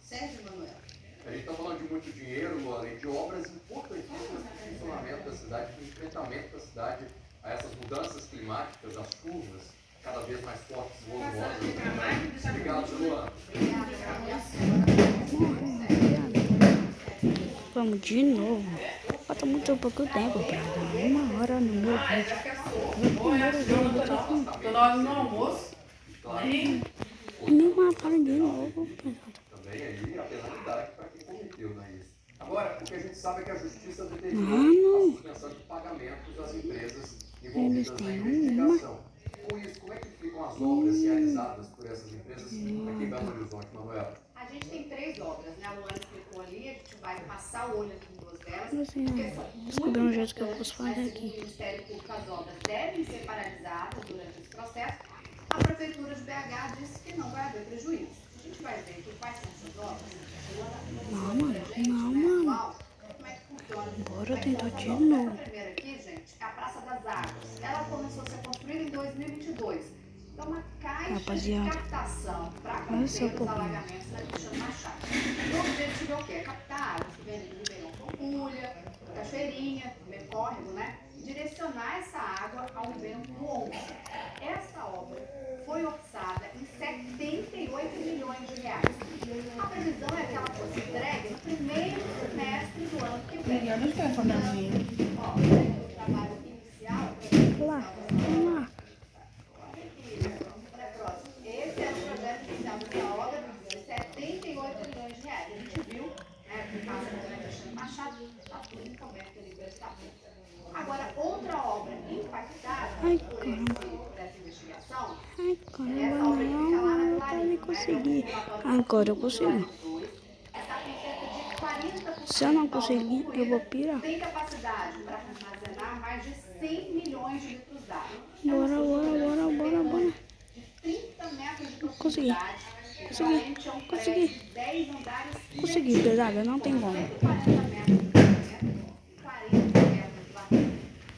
Sérgio Manuel. A gente está falando de muito dinheiro, Luana, e de obras importantíssimas para o funcionamento da cidade, para o enfrentamento da cidade a essas mudanças climáticas, as chuvas cada vez mais fortes e volumosas. Obrigado, Luana. Vamos de novo. Falta muito pouco tempo para dar 1 hora no meu vídeo. Toda hora no almoço. Me mataram de novo. Também aí a penalidade para quem cometeu, não é isso? Agora, o que a gente sabe é que a justiça determinou a suspensão de pagamentos às empresas envolvidas na investigação. Com isso, como é que ficam as obras realizadas por essas empresas aqui em Belo Horizonte, Manuela? A gente tem 3 obras, né? A Luana explicou ali, a gente vai passar o olho aqui em 2 delas. Descobri um jeito que eu posso fazer aqui. O Ministério Público, as obras devem ser paralisadas durante esse processo. A Prefeitura de BH disse que não vai haver prejuízo. A gente vai ver aqui quais são essas obras. Não, mano. Como é que funciona? Bora tentar de novo. A primeira aqui, gente, é a Praça das Águas. Ela começou a ser construída em 2022. Então, uma caixa de captação para conter os alagamentos na Cristiano Machado. O objetivo é o quê? É captar águas que vem do Ribeirão Pampulha, Cachoeirinha, também córrego, né? Direcionar essa água ao vento Onça. Essa obra foi orçada em 78 milhões de reais. A previsão é que ela fosse entregue no primeiro semestre do ano que vem. Ó, o trabalho inicial... Lá. Esse é o projeto inicial dessa obra de 78 milhões de reais. A gente viu, né, por causa do Alexandre Machado, está tudo em comércio ali do Estado. Agora, outra obra impactada por essa investigação, essa obra que fica lá na Clarinha. Consegui. Agora eu consigo. Essa tem cerca de 40%. Se eu não conseguir, eu vou pirar. Tem capacidade para armazenar mais de 100 milhões de litros d'água. Bora. 30 metros de Consegui. equivalente a um prédio de 10 andares. Consegui, pesada, não tem como. 40 metros de comprimento, 40 metros de largura.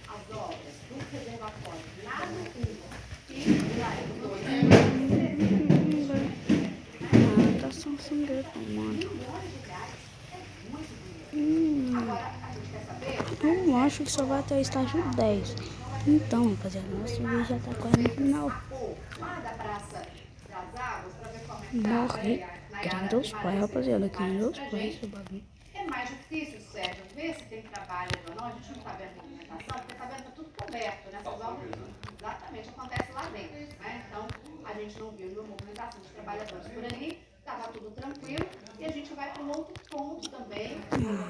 As obras do reservatório Nado 1 e Vilarinho 2 acho que só vai até o estágio 10. Então, rapaziada, nosso vídeo já tá quase no final. Lá da Praça das Águas, pra ver como é que Morri. tá. Quem Deus Pai, rapaziada. Quem Deus Pai, esse bagulho. É mais difícil, Sérgio, ver se tem trabalho ou não. A gente não tá vendo a movimentação, porque tá vendo, tá tudo coberto, né? Essas obras, exatamente, acontece lá dentro, né? Então, a gente não viu nenhuma movimentação de trabalhadores por ali, tava tudo tranquilo. E a gente vai para um outro ponto também,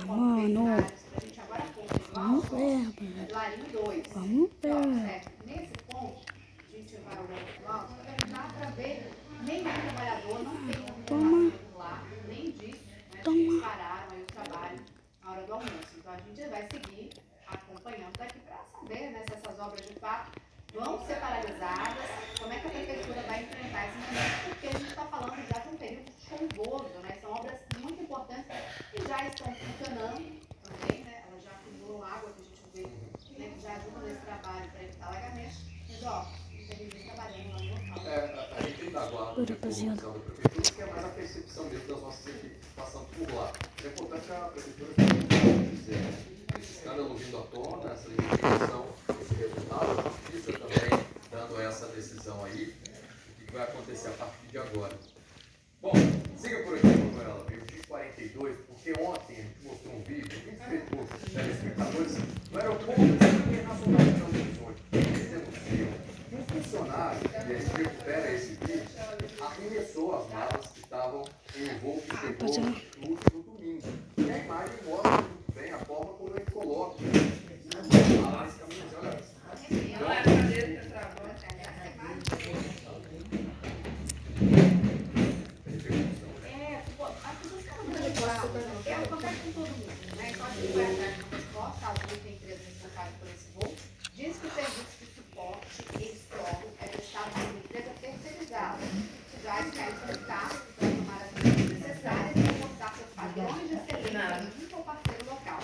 Mano, a gente agora vamos ver, rapaziada. Larinho 2. Vamos ver. Nesse ponto, a gente vai olhando pro alto, dá pra ver nenhum trabalhador, não tem movimentação lá, nem disso, né? Eles pararam aí o trabalho na hora do almoço. Então a gente vai seguir acompanhando daqui para saber, né, se essas obras de fato vão ser paralisadas, como é que a prefeitura vai enfrentar esse momento, porque a gente está falando já de um período chuvoso, né? São obras muito importantes que já estão funcionando também, né? Elas já acumulam água, que a gente vê, né, que já ajudam nesse trabalho para evitar alagamentos. Mas, ó, infelizmente trabalhando lá no local. A gente ainda aguarda a informação da prefeitura, que é mais a percepção mesmo das nossas equipes passando por lá. É importante a prefeitura dizer esse escândalo vindo à tona, essa investigação, esse resultado, a justiça também dando essa decisão aí, o que vai acontecer a partir de agora. Bom, siga por aqui, Manuela, veio o X42, porque ontem a gente mostrou um vídeo, muito feito por telespectadores, no aeroporto internacional de Belo Horizonte. Eles denunciam que um funcionário, e a gente recupera esse vídeo, arremessou as malas que estavam em um voo que chegou no domingo. E a imagem mostra muito bem a forma como ele coloca as malas caminhando. Acontece com todo mundo, né? Então a gente vai atrás de uma resposta, caso a empresa responsável por esse voo, diz que o serviço de suporte e estorno é prestado por uma empresa terceirizada, que vai ficar implicado para tomar as medidas necessárias e reportar seus padrões de excelência junto ao parceiro local.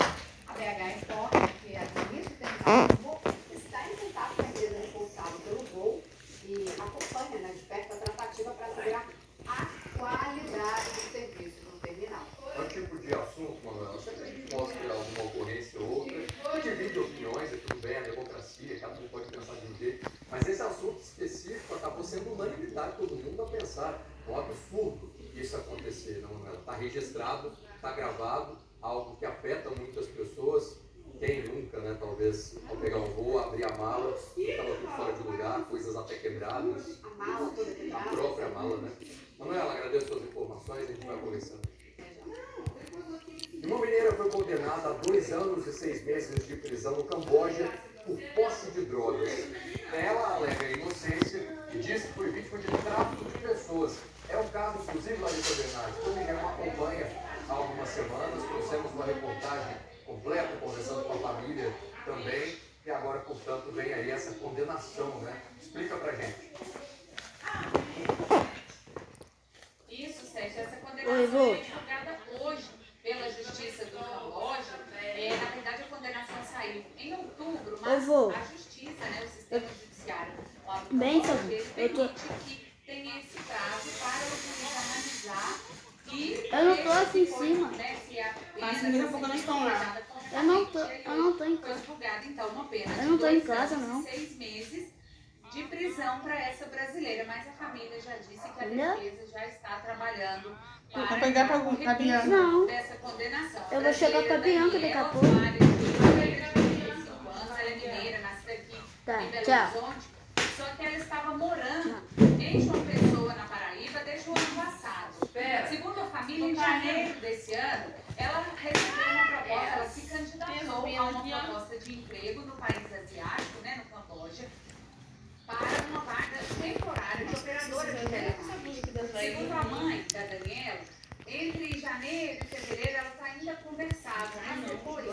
A BH informa que a administra o terminal do voo está em contato com a empresa responsável pelo voo e acompanha, né, de perto a tratativa para assegurar a qualidade do serviço no terminal. É um tipo de assunto, Manuela, sempre a gente mostra alguma ocorrência ou outra, divide opiniões, é tudo bem, a democracia, cada um pode pensar de um jeito, mas esse assunto específico acabou sendo unanimidade, todo mundo a pensar. É um absurdo isso acontecer, não, Manuela? Está registrado, está gravado, algo que afeta muitas pessoas. Quem nunca, né, talvez, ao pegar um voo, abrir a mala, estava tudo fora de lugar, coisas até quebradas. A mala toda quebrada. A própria mala, né? Manuela, agradeço suas informações, a gente vai conversando. Uma mineira foi condenada a 2 anos e 6 meses de prisão no Camboja por posse de drogas. Ela alega inocência e diz que foi vítima de tráfico de pessoas. É o caso, inclusive, Larissa Bernardes, que o Miguel acompanha há algumas semanas. Trouxemos uma reportagem completa, conversando com a família também. E agora, portanto, vem aí essa condenação, né? Explica pra gente. Isso, Sérgio, essa condenação foi divulgada hoje pela Justiça do Camboja. Na verdade, a condenação saiu em outubro, mas a Justiça, né, o sistema judiciário lá do Camboja, permite que tenha esse prazo para o juiz analisar e... Eu não tô aqui em cima. Né, se a Mas pena daqui a pouco nós estamos lá. Eu não tô em casa. Foi divulgada, então, uma pena de Eu não tô em 2 casa, anos não. e 6 meses de prisão para essa brasileira, mas a família já disse que a Entendeu? defesa já está trabalhando Vai pegar pra o Bianca? recurso Não. dessa condenação. Eu vou chegar pra Bianca daqui a pouco. Ela é mineira, nascida aqui em Belo Horizonte, só que ela estava morando em João Pessoa, na Paraíba, desde o ano passado. Segundo a família, em janeiro desse ano, ela recebeu uma proposta, ela se candidatou a uma proposta de emprego no país asiático, né, no Camboja, para uma vaga temporária de operadora de telefone. Segundo a mãe da Daniela, entre janeiro e fevereiro ela ainda conversava, mas depois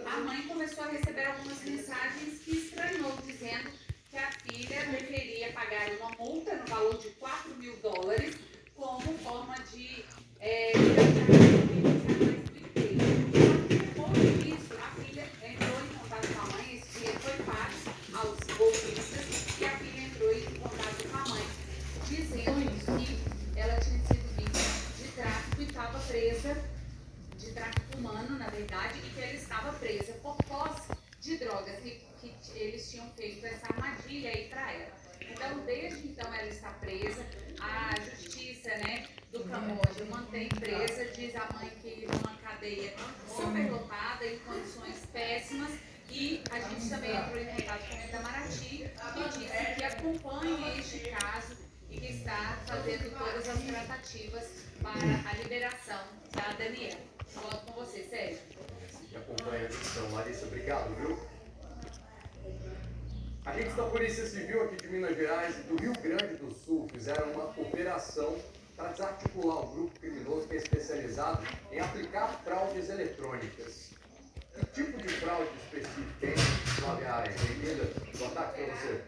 a mãe começou a receber algumas mensagens que estranhou, dizendo que a filha deveria pagar uma multa no valor de $4.000 como forma de depois disso, a filha entrou em contato com a mãe, esse dinheiro foi pago aos golpistas e a filha entrou em contato com a mãe, dizendo que ela tinha sido vítima de tráfico e estava presa, de tráfico humano, na verdade, e que ela estava presa por posse de está presa. A justiça, né, do Camboja mantém presa, diz a mãe que numa cadeia superlotada, em condições péssimas. E a gente também entrou em contato com o Itamaraty, que disse que acompanha este caso e que está fazendo todas as tratativas para a liberação da Daniela. Volto com você, Sérgio. Que acompanha a missão. Larissa, obrigado, viu? Agentes da Polícia Civil aqui de Minas Gerais e do Rio Grande do Sul fizeram uma operação para desarticular um grupo criminoso que é especializado em aplicar fraudes eletrônicas. Que tipo de fraude específica, hein, Flávia Aires? Bem-vinda. Boa tarde para você.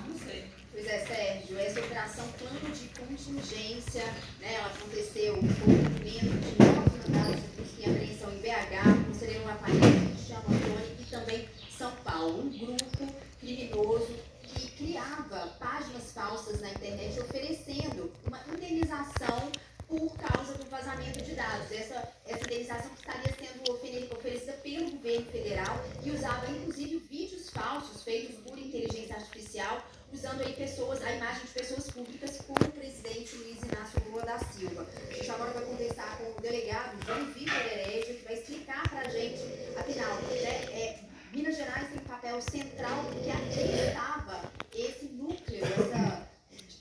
Não sei. Pois é, Sérgio, essa operação plano de contingência, né, ela aconteceu com o cumprimento de 9 mandados de busca e apreensão em BH, Conselheiro Lafayette, Cristiano Antônio e também São Paulo. Um grupo criminoso que criava páginas falsas na internet oferecendo uma indenização por causa do vazamento de dados. Essa indenização que estaria sendo oferecida pelo governo federal e usava inclusive vídeos falsos feitos por inteligência artificial, usando aí a imagem de pessoas públicas como o presidente Luiz Inácio Lula da Silva. A gente agora vai conversar com o delegado João Vitor Heredia, que vai explicar para a gente, afinal, Minas Gerais tem um papel central porque aqui estava esse núcleo,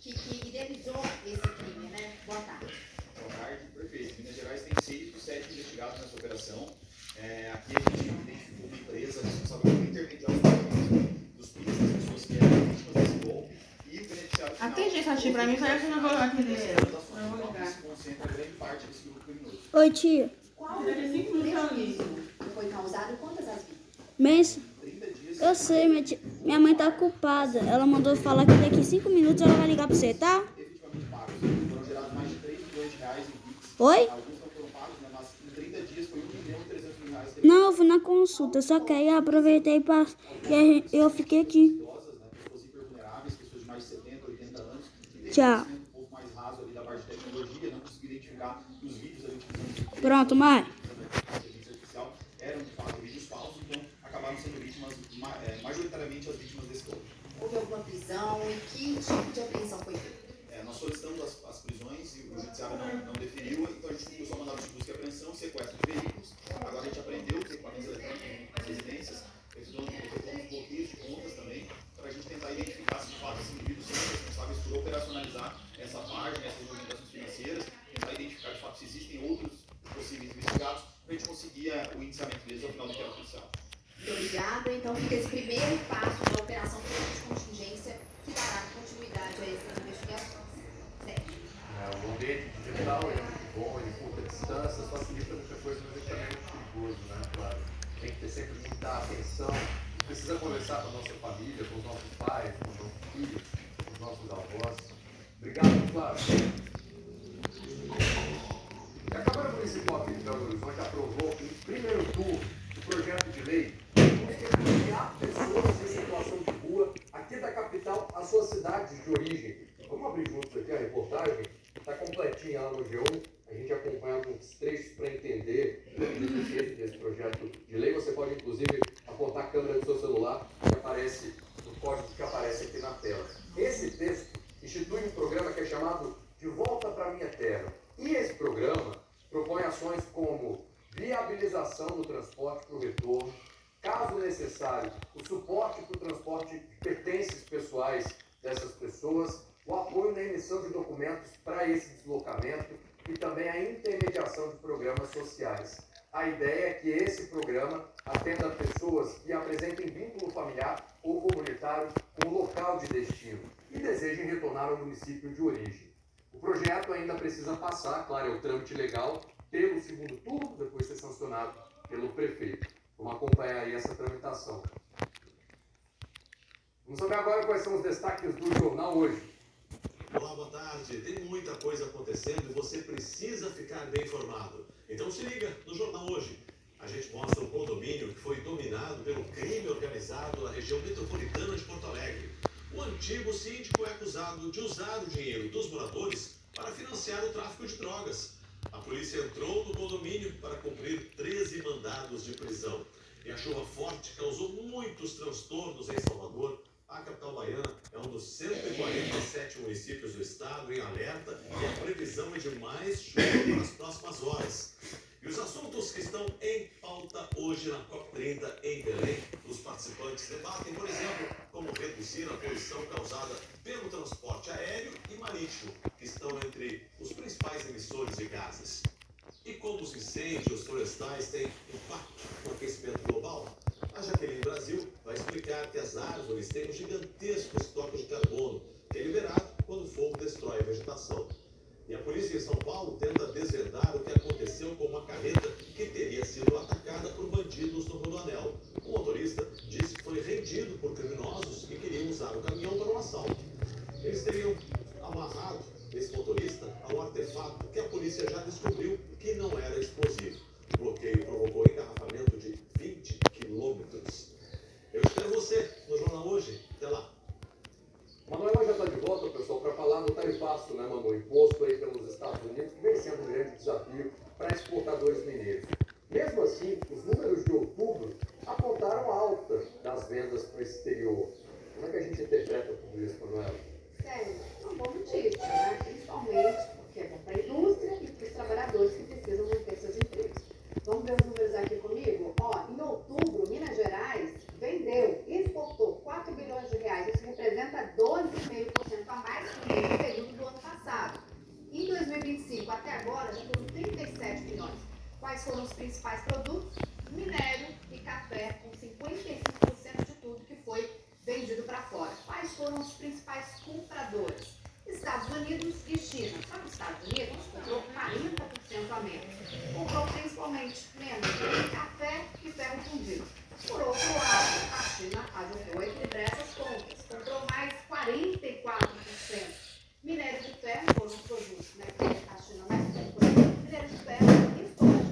que idealizou esse crime, né? Boa tarde. Boa tarde, perfeito. Minas Gerais tem 6 dos 7 investigados nessa operação. Aqui a gente identificou uma empresa responsável por intermediar os pagamentos dos PIX das pessoas que eram vítimas desse golpe e o beneficiário final. Atende essa tia pra mim, parece que eu não vou aqui dentro. Eu vou ligar. Se concentra grande parte desse grupo criminoso. Oi, tia. Qual prejuízo foi causado e quantas as vítimas? Mas eu sei, minha mãe tá ocupada. Ela mandou falar que daqui 5 minutos ela vai ligar pra você, tá? Efetivamente pagos. Foram gerados mais de 3 milhões de reais em PIX. Oi? Alguns não foram pagos, né? Mas em 30 dias foi 1 milhão e 300 mil reais. Não, eu fui na consulta, só que aí eu aproveitei eu fiquei aqui. Pessoas hipervulneráveis, pessoas de mais de 70, 80 anos. Tchau. Um pouco mais raso ali da parte de tecnologia, não consegui identificar os vídeos ali utilizando. Pronto, mãe. Eram de fato vídeos falsos, então acabaram sendo vítimas, majoritariamente as vítimas desse golpe. Houve alguma prisão e que tipo de apreensão foi feita? Nós solicitamos as prisões e o judiciário não deferiu, então a gente cumpriu só mandado de busca e apreensão, sequestro de veículos. Agora a gente apreendeu os equipamentos eletrônicos nas residências, efetuamos bloqueios de contas também, para a gente tentar identificar se de fato esses indivíduos são responsáveis por operacionalizar essa página, essas movimentações financeiras, tentar identificar de fato se existem outros possíveis investigados, para a gente conseguir o indiciamento deles ao final do inquérito policial. Muito obrigada. Então fica esse primeiro passo da operação de contingência que dará continuidade a essas investigações. O ambiente digital é muito bom, ele curta distâncias, facilita muita coisa, mas ele também é muito perigoso, né? Claro. Tem que ter sempre muita atenção. Precisa conversar com a nossa família, com os nossos pais, com os nossos filhos, com os nossos avós. Obrigado, Flávio. A Câmara Municipal aqui de Belo Horizonte aprovou em primeiro turno o projeto de lei que enviar pessoas em situação de rua aqui da capital às suas cidades de origem. Vamos abrir juntos aqui a reportagem, está completinha lá no G1, a gente acompanha alguns trechos para entender o deficiente desse projeto de lei. Você pode inclusive apontar a câmera do seu celular que aparece no código que aparece aqui na tela. Esse texto institui um programa que é chamado De Volta para Minha Terra. E esse programa propõe ações como viabilização do transporte para o retorno, caso necessário, o suporte para o transporte de pertences pessoais dessas pessoas, o apoio na emissão de documentos para esse deslocamento e também a intermediação de programas sociais. A ideia é que esse programa atenda pessoas que apresentem vínculo familiar ou comunitário com o local de destino e desejem retornar ao município de origem. O projeto ainda precisa passar, claro, é o trâmite legal, pelo segundo turno, depois de ser sancionado pelo prefeito. Vamos acompanhar aí essa tramitação. Vamos saber agora quais são os destaques do jornal hoje. Olá, boa tarde. Tem muita coisa acontecendo e você precisa ficar bem informado. Então se liga no Jornal Hoje. A gente mostra um condomínio que foi dominado pelo crime organizado na região metropolitana de Porto Alegre. O antigo síndico é acusado de usar o dinheiro dos moradores para financiar o tráfico de drogas. A polícia entrou no condomínio para cumprir 13 mandados de prisão. E a chuva forte causou muitos transtornos em Salvador. A capital baiana é colocando 147 municípios do estado em alerta e a previsão é de mais chuva para as próximas horas. E os assuntos que estão em pauta hoje na COP30 em Belém, os participantes debatem, por exemplo, como reduzir a poluição causada pelo transporte aéreo e marítimo, que estão entre os principais emissores de gases. E como os incêndios florestais têm impacto no aquecimento global? A Jaqueline Brasil vai explicar que as árvores têm um gigantesco estoque de carbono, que é liberado quando o fogo destrói a vegetação. E a polícia em São Paulo tenta desvendar o que aconteceu com uma carreta que teria sido atacada por bandidos no Rodoanel. O motorista disse que foi rendido por criminosos que queriam usar o caminhão para um assalto. Eles teriam amarrado esse motorista a um artefato que a polícia já descobriu que não era explosivo. O bloqueio provocou engarrafamento de 20 quilômetros. Eu espero você no Jornal Hoje. Até lá. Manuela já está de volta, pessoal, para falar do tarifaço, né, Manu? Imposto aí pelos Estados Unidos, que vem sendo um grande desafio para exportadores mineiros. Mesmo assim, os números de outubro apontaram alta das vendas para o exterior. Como é que a gente interpreta tudo isso, Manuela? Sério, é um bom notícia, né? Principalmente porque é bom para a indústria e para os trabalhadores que precisam manter seus empregos. Vamos ver os números aqui comigo? Ó, em outubro, Minas Gerais vendeu, exportou 4 bilhões de reais. Isso representa 12,5% a mais que o mesmo período do ano passado. Em 2025, até agora, já foram 37 bilhões. Quais foram os principais produtos? Minério e café, com 55% de tudo que foi vendido para fora. Quais foram os principais compradores? Estados Unidos e China. Só que os Estados Unidos comprou 40% a menos. Comprou principalmente menos café e ferro fundido. Por outro lado, a China ajudou a equilibrar essas compras. Comprou mais 44%. Minério de ferro foram os produtos, né? A China mais comprou. Minério de ferro e soja.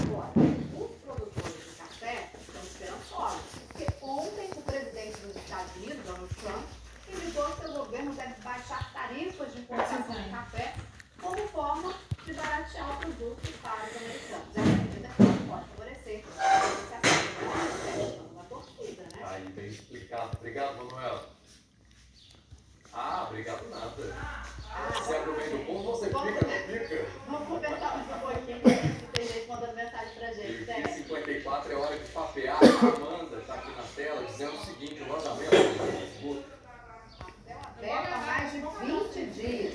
Agora, os produtores de café estão esperançosos, porque ontem o presidente dos Estados Unidos, Donald Trump, indicou que seu governo deve baixar tarifas de importação de café como forma de baratear o produto para os americanos. Essa medida pode favorecer a torcida, né? Aí, bem explicado. Obrigado, Manuela. Obrigado nada. Você abre o meio do povo, você fica, não fica? Vamos conversar mais um pouquinho, que tem gente mandando mensagem pra gente. E 54 é hora de papear. A Amanda está aqui na tela dizendo o seguinte: o lançamento do esgoto. Aberto há mais de 20 dias.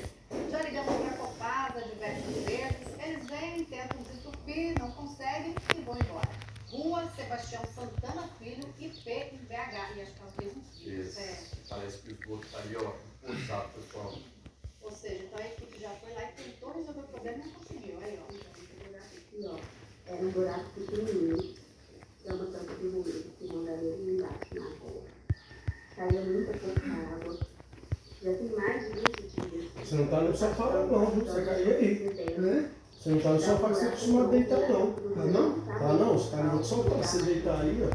Já ligamos para a Copasa diversas vezes. Eles vêm, tentam desentupir, não conseguem e vão embora. Rua Sebastião Santana Filho, IP em BH. E acho que é o mesmo filho. Isso. Parece que o esgoto está ali, ó, forçado, pessoal. Ou seja, então a equipe já foi lá e tentou resolver o problema e não conseguiu. Aí, ó. Aqui, ó. Era um buraco pequenininho. É uma tampa de bueiro que mandaria embaixo na rua. Caía muita pouca água. Já tem mais de 20 dias. Você não tá no sofá não, viu? Você caiu aí. Né? Você não tá no sofá que você costuma deitar não. Tá não? Tá não? Os caras vão te soltar. Você deitar aí, ó.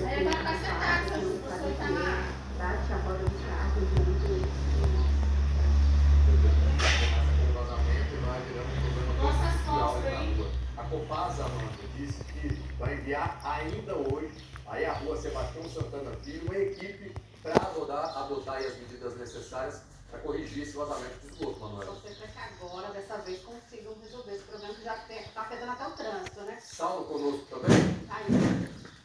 Aí vai ficar sentado, se você tá lá. Bate a roda do carro, Nossas costas, hein? A Copasa, Amanda, disse que vai enviar ainda hoje aí a Rua Sebastião Santana Filho uma equipe para adotar aí as medidas necessárias para corrigir esse vazamento de esgoto, Manuela. Você quer que agora, dessa vez, consigam resolver esse problema que já está afetando até o trânsito, né? Saulo conosco também. Aí.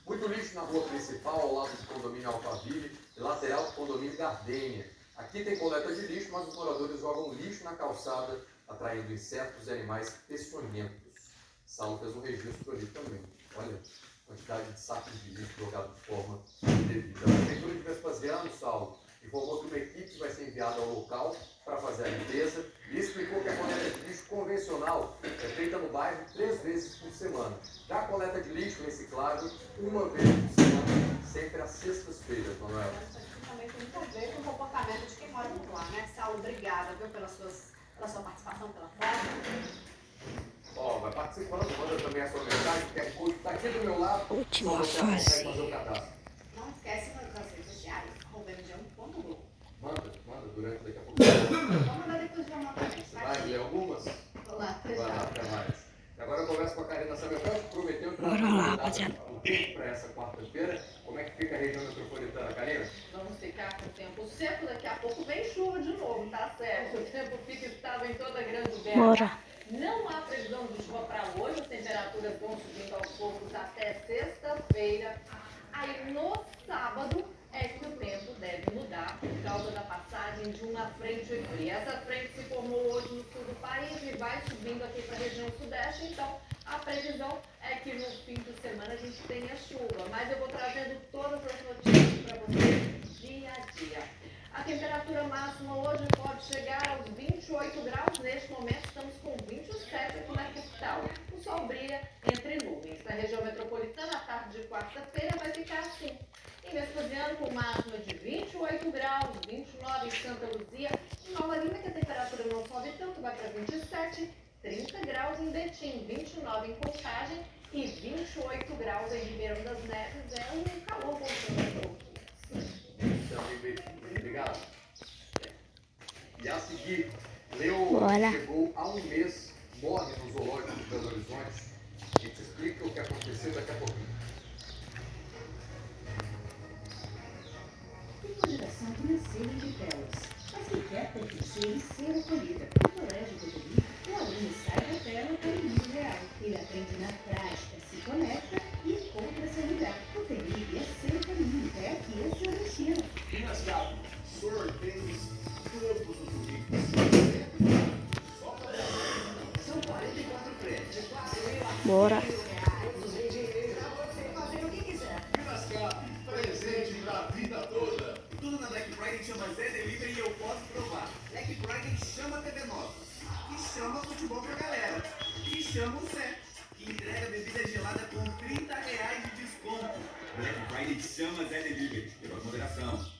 Muito lixo na rua principal, ao lado do condomínio Alphaville e lateral do condomínio Gardênia. Aqui tem coleta de lixo, mas os moradores jogam lixo na calçada, atraindo insetos e animais peçonhentos. Saulo fez um registro ali também. Olha, quantidade de sacos de lixo jogado de forma indevida. A Prefeitura de Vespasiano, Saulo, informou que uma equipe vai ser enviada ao local para fazer a limpeza e explicou que a coleta de lixo convencional é feita no bairro 3 vezes por semana. Já a coleta de lixo reciclável, 1 vez por semana, sempre às sextas-feiras, Manuela. Isso aqui também tem muito a ver com o comportamento de quem mora por lá, né? Saulo, obrigada, viu, pela sua participação, pela foto. Ó, vai participando, manda também a sua mensagem, que é está aqui do meu lado. Última só você fase. consegue fazer o cadastro. Não esquece nas redes sociais, @mg1.globo. Manda durante daqui a pouco. Vamos mandar depois de uma também. Vai ler algumas? Vou lá, até Vai lá, já. até mais. Agora eu converso com a Karina Samuel, que prometeu que Bora lá, rapaziada. o tempo para essa quarta-feira. Como é que fica a região metropolitana, Karina? Vamos ficar com o tempo seco daqui daqui a pouco vem chuva de novo, tá certo? O tempo fica estável em toda a grande BH. Bora. Não há previsão de chuva para hoje, as temperaturas vão subindo aos poucos até sexta-feira. Aí no sábado é que o tempo deve mudar por causa da passagem de uma frente fria. Essa frente se formou hoje no sul do país e vai subindo aqui para a região sudeste, então a previsão é que no fim de semana a gente tenha chuva. Mas eu vou trazendo todas as notícias para vocês dia a dia. A temperatura máxima hoje pode chegar aos 28 graus. Neste momento estamos com 27 aqui na capital. O sol brilha entre nuvens. Na região metropolitana, a tarde de quarta-feira vai ficar assim. Em Vespasiano, com máxima de 28 graus, 29 em Santa Luzia. Em Nova Lima, que a temperatura não sobe tanto, vai para 27, 30 graus em Betim, 29 em Contagem e 28 graus em Ribeirão das Neves. É um calor voltando. Obrigado. E a seguir, Leo chegou há um mês, morre no zoológico de Belo Horizonte. A gente explica o que aconteceu daqui a pouquinho. Tem uma geração que nasceu de telas, mas que quer pertencer e ser acolhida. No Colégio Cotobi, o aluno sai da tela para o mundo real. Ele aprende na prática, se conecta e encontra seu lugar. O TNI é seu caminho. É aqui a sua destino. Pinascado, sorteios, todos os domingos. São 44 prêmios. Bora. Pinascado, presente pra vida toda. Tudo na Black Friday chama Zé Delivery e eu posso provar. Black Friday chama TV Nova, que chama futebol pra galera, que chama o Zé, que entrega bebida gelada com R$30 de desconto. Black Friday chama Zé Delivery, pela moderação.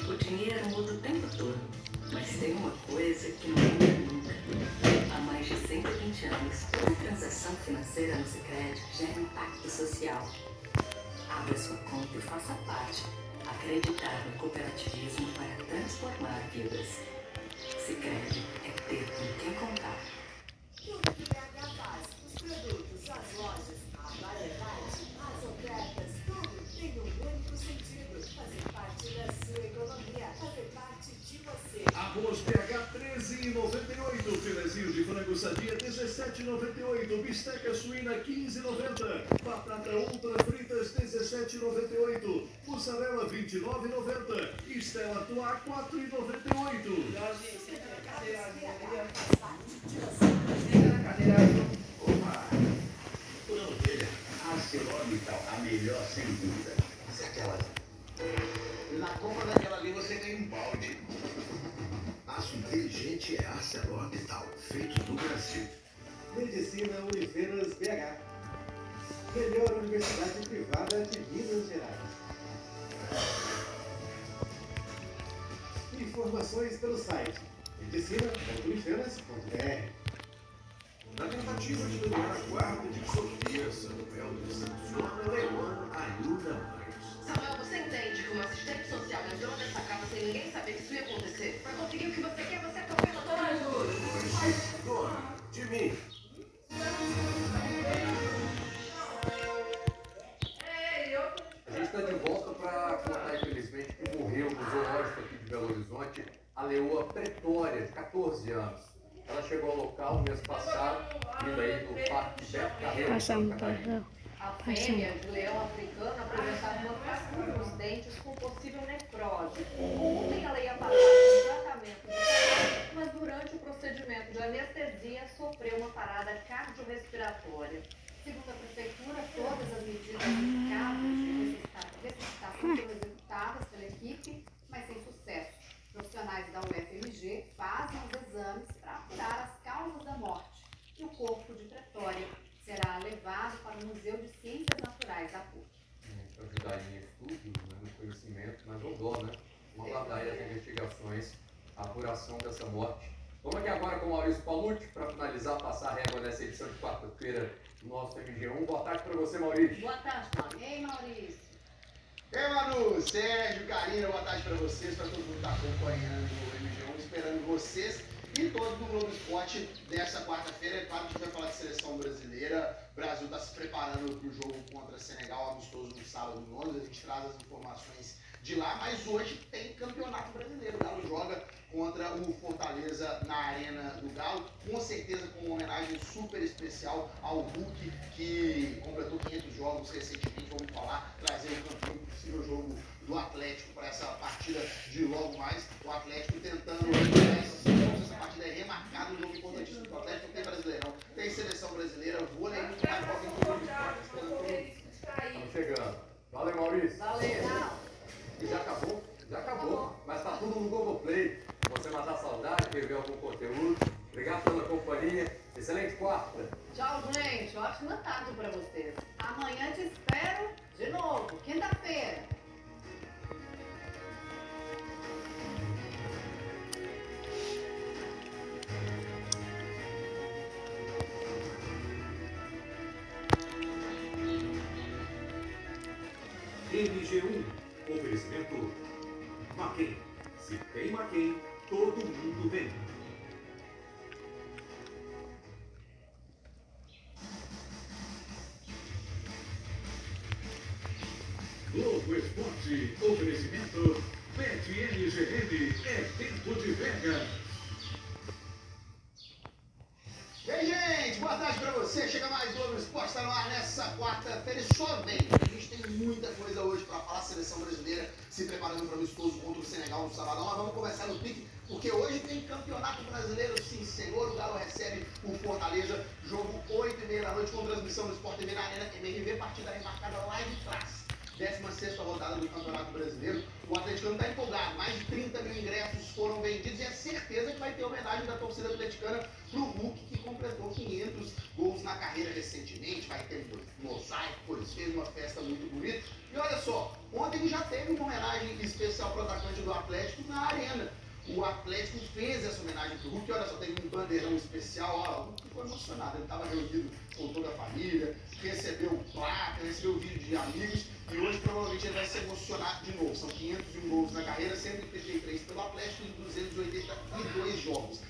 O dinheiro muda o tempo todo, mas tem uma coisa que não muda nunca. Há mais de 120 anos, toda transação financeira no Sicredi gera impacto social. Abra sua conta e faça parte. Acreditar no cooperativismo para transformar vidas. Sicredi é ter com quem contar. Tudo que BH faz, os produtos, as lojas, a variedade, as ofertas, tudo tem um único sentido. Fazer parte da sua economia, fazer parte de você. Arroz BH 13,98, filezinho de frango sadia 17,98, bisteca suína 15,90, batata ultra fritas 17,98, mussarela 29,90, Estela Toa 4,98. Por orelha, a ArcelorMittal, a melhor sem dúvida. Essa é aquela. Na compra daquela ali você ganha um balde. Aço inteligente é ArcelorMittal, feito no Brasil. Medicina Unifenas BH. Melhor universidade privada de Minas Gerais. Informações pelo site medicina.unifenas.br. Na tentativa de dominar a guarda de Sofia, Samuel decepciona Leon ainda mais. Samuel, você entende que uma assistente social entrou nessa casa sem ninguém saber que isso ia acontecer? Pra conseguir o que você quer, você atropela toda mundo. Dona, de mim. A gente está de volta para contar, infelizmente, que morreu no zoológico aqui de Belo Horizonte a leoa Pretória, de 14 anos. Ela chegou ao local no mês passado, vindo aí do Parque Beto Carreiro. A fêmea de leão africano apresentava uma fratura nos dentes com possível necrose. Ontem ela ia passar por um tratamento de saúde, mas durante o procedimento de anestesia sofreu uma parada cardiorrespiratória. Segundo a prefeitura, todas as medidas de ressuscitação foram executadas pela equipe, mas sem sucesso. Profissionais da UFMG fazem os exames para apurar as causas da morte. E o corpo de Pretória será levado para o Museu de Ciências Naturais da PUC. Para ajudar em estudos, né, no conhecimento, mas não dó, né? Uma batalha de investigações, a apuração dessa morte. Vamos aqui agora com o Maurício Paulucci para finalizar, passar a régua nessa edição de quarta-feira do nosso MG1. Boa tarde para você, Maurício. Boa tarde, Maurício. Ei, Maurício. Ei, Manu, Sérgio, Karina, boa tarde para vocês, para todo mundo que está acompanhando o MG1, esperando vocês. e todos do Globo Esporte dessa quarta-feira. É claro que a gente vai falar de seleção brasileira. O Brasil está se preparando para o jogo contra Senegal, amistoso no sábado em Londres. A gente traz as informações de lá, mas hoje tem campeonato brasileiro. O Galo joga contra o Fortaleza na Arena do Galo, com certeza com uma homenagem super especial ao Hulk, que completou 500 jogos recentemente. Vamos falar, trazer o campeão, possível jogo do Atlético para essa partida de logo mais. O Atlético tentando essa partida é remarcada, um jogo importantíssimo do Atlético. Tem Brasileirão, tem seleção brasileira, vôlei, muito mais bola em todo mundo. Estamos chegando. Valeu, Maurício. Valeu. E já acabou? Já acabou. Mas tá tudo no Globoplay. Você matar a saudade, rever algum conteúdo. Obrigado pela companhia. Excelente quarta. Tchau, gente. Ótima tarde pra vocês. Amanhã te espero de novo, quinta-feira. MG1, oferecimento Maquin. Se tem Maquin, todo mundo vem. Globo Esporte, oferecimento BetMGM, é tempo de Vegas. E aí, gente, boa tarde pra você. Chega mais Globo Esporte, tá no ar nessa quarta-feira e só vem. A gente tem muita coisa hoje pra falar. Seleção brasileira se preparando para o amistoso contra o Senegal no sabadão. Mas vamos começar no pique, porque hoje tem campeonato brasileiro, sim, senhor. O Galo recebe o Fortaleza, jogo 8h30 da noite, com transmissão do Sport TV na Arena MRV, partida remarcada lá de trás. 16ª rodada do Campeonato Brasileiro. O atleticano está empolgado. Mais de 30 mil ingressos foram vendidos e é certeza que vai ter homenagem da torcida atleticana para o Hulk, que completou 500 gols na carreira recentemente. Vai ter mosaico, pois fez uma festa muito bonita. E olha só, ontem já teve uma homenagem especial para o atacante do Atlético na Arena. O Atlético fez essa homenagem para o Hulk. Olha só, teve um bandeirão especial. Ó, o Hulk ficou emocionado. Ele estava reunido com toda a família, recebeu placa, recebeu vídeo de amigos. E hoje provavelmente ele vai se emocionar de novo. São 501 gols na carreira, 133 pelo Atlético e 282 jogos.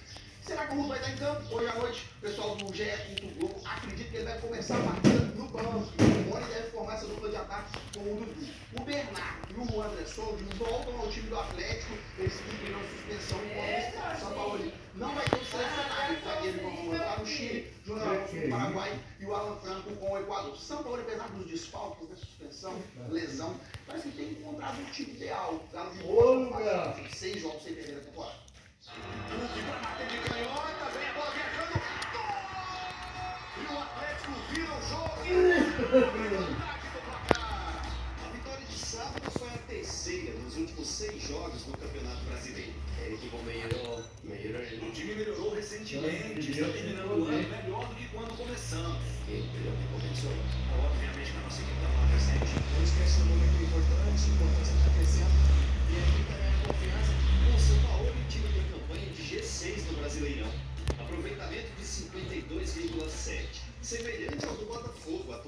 Será que o Hulk vai estar em campo hoje à noite? O pessoal do GE. Globo acredita que ele vai começar a partida no banco. O Rony deve formar essa dupla de ataque com o Dudu. O Bernardo e o André Souza voltam ao time do Atlético. Eles cumpriram suspensão contra o São Paulo. Não vai ter o selecionado. O zagueiro vão entrar no Chile, Júnior Alonso do Paraguai e o Alan Franco com o Equador. São Paulo, apesar dos desfalques, da suspensão, lesão, parece que tem encontrado um time ideal. O Galo de boa, tem 6 jogos sem perder a temporada. Hulk pra bater de canhota, vem a bola viajando. Gol! E o Atlético vira o jogo. A vitória de sábado foi a terceira nos últimos 6 jogos do Campeonato Brasileiro. O equipo melhorou. O time melhorou recentemente, está terminando o ano melhor do que quando começamos. Obviamente que a nossa equipe está lá presente. Não esquece um momento importante, a importância está crescendo. E a equipe está ganhando confiança. Com o São Paulo, o time tem campanha de G6 no Brasileirão. Aproveitamento de 52,7. Semelhante ao do Botafogo, atual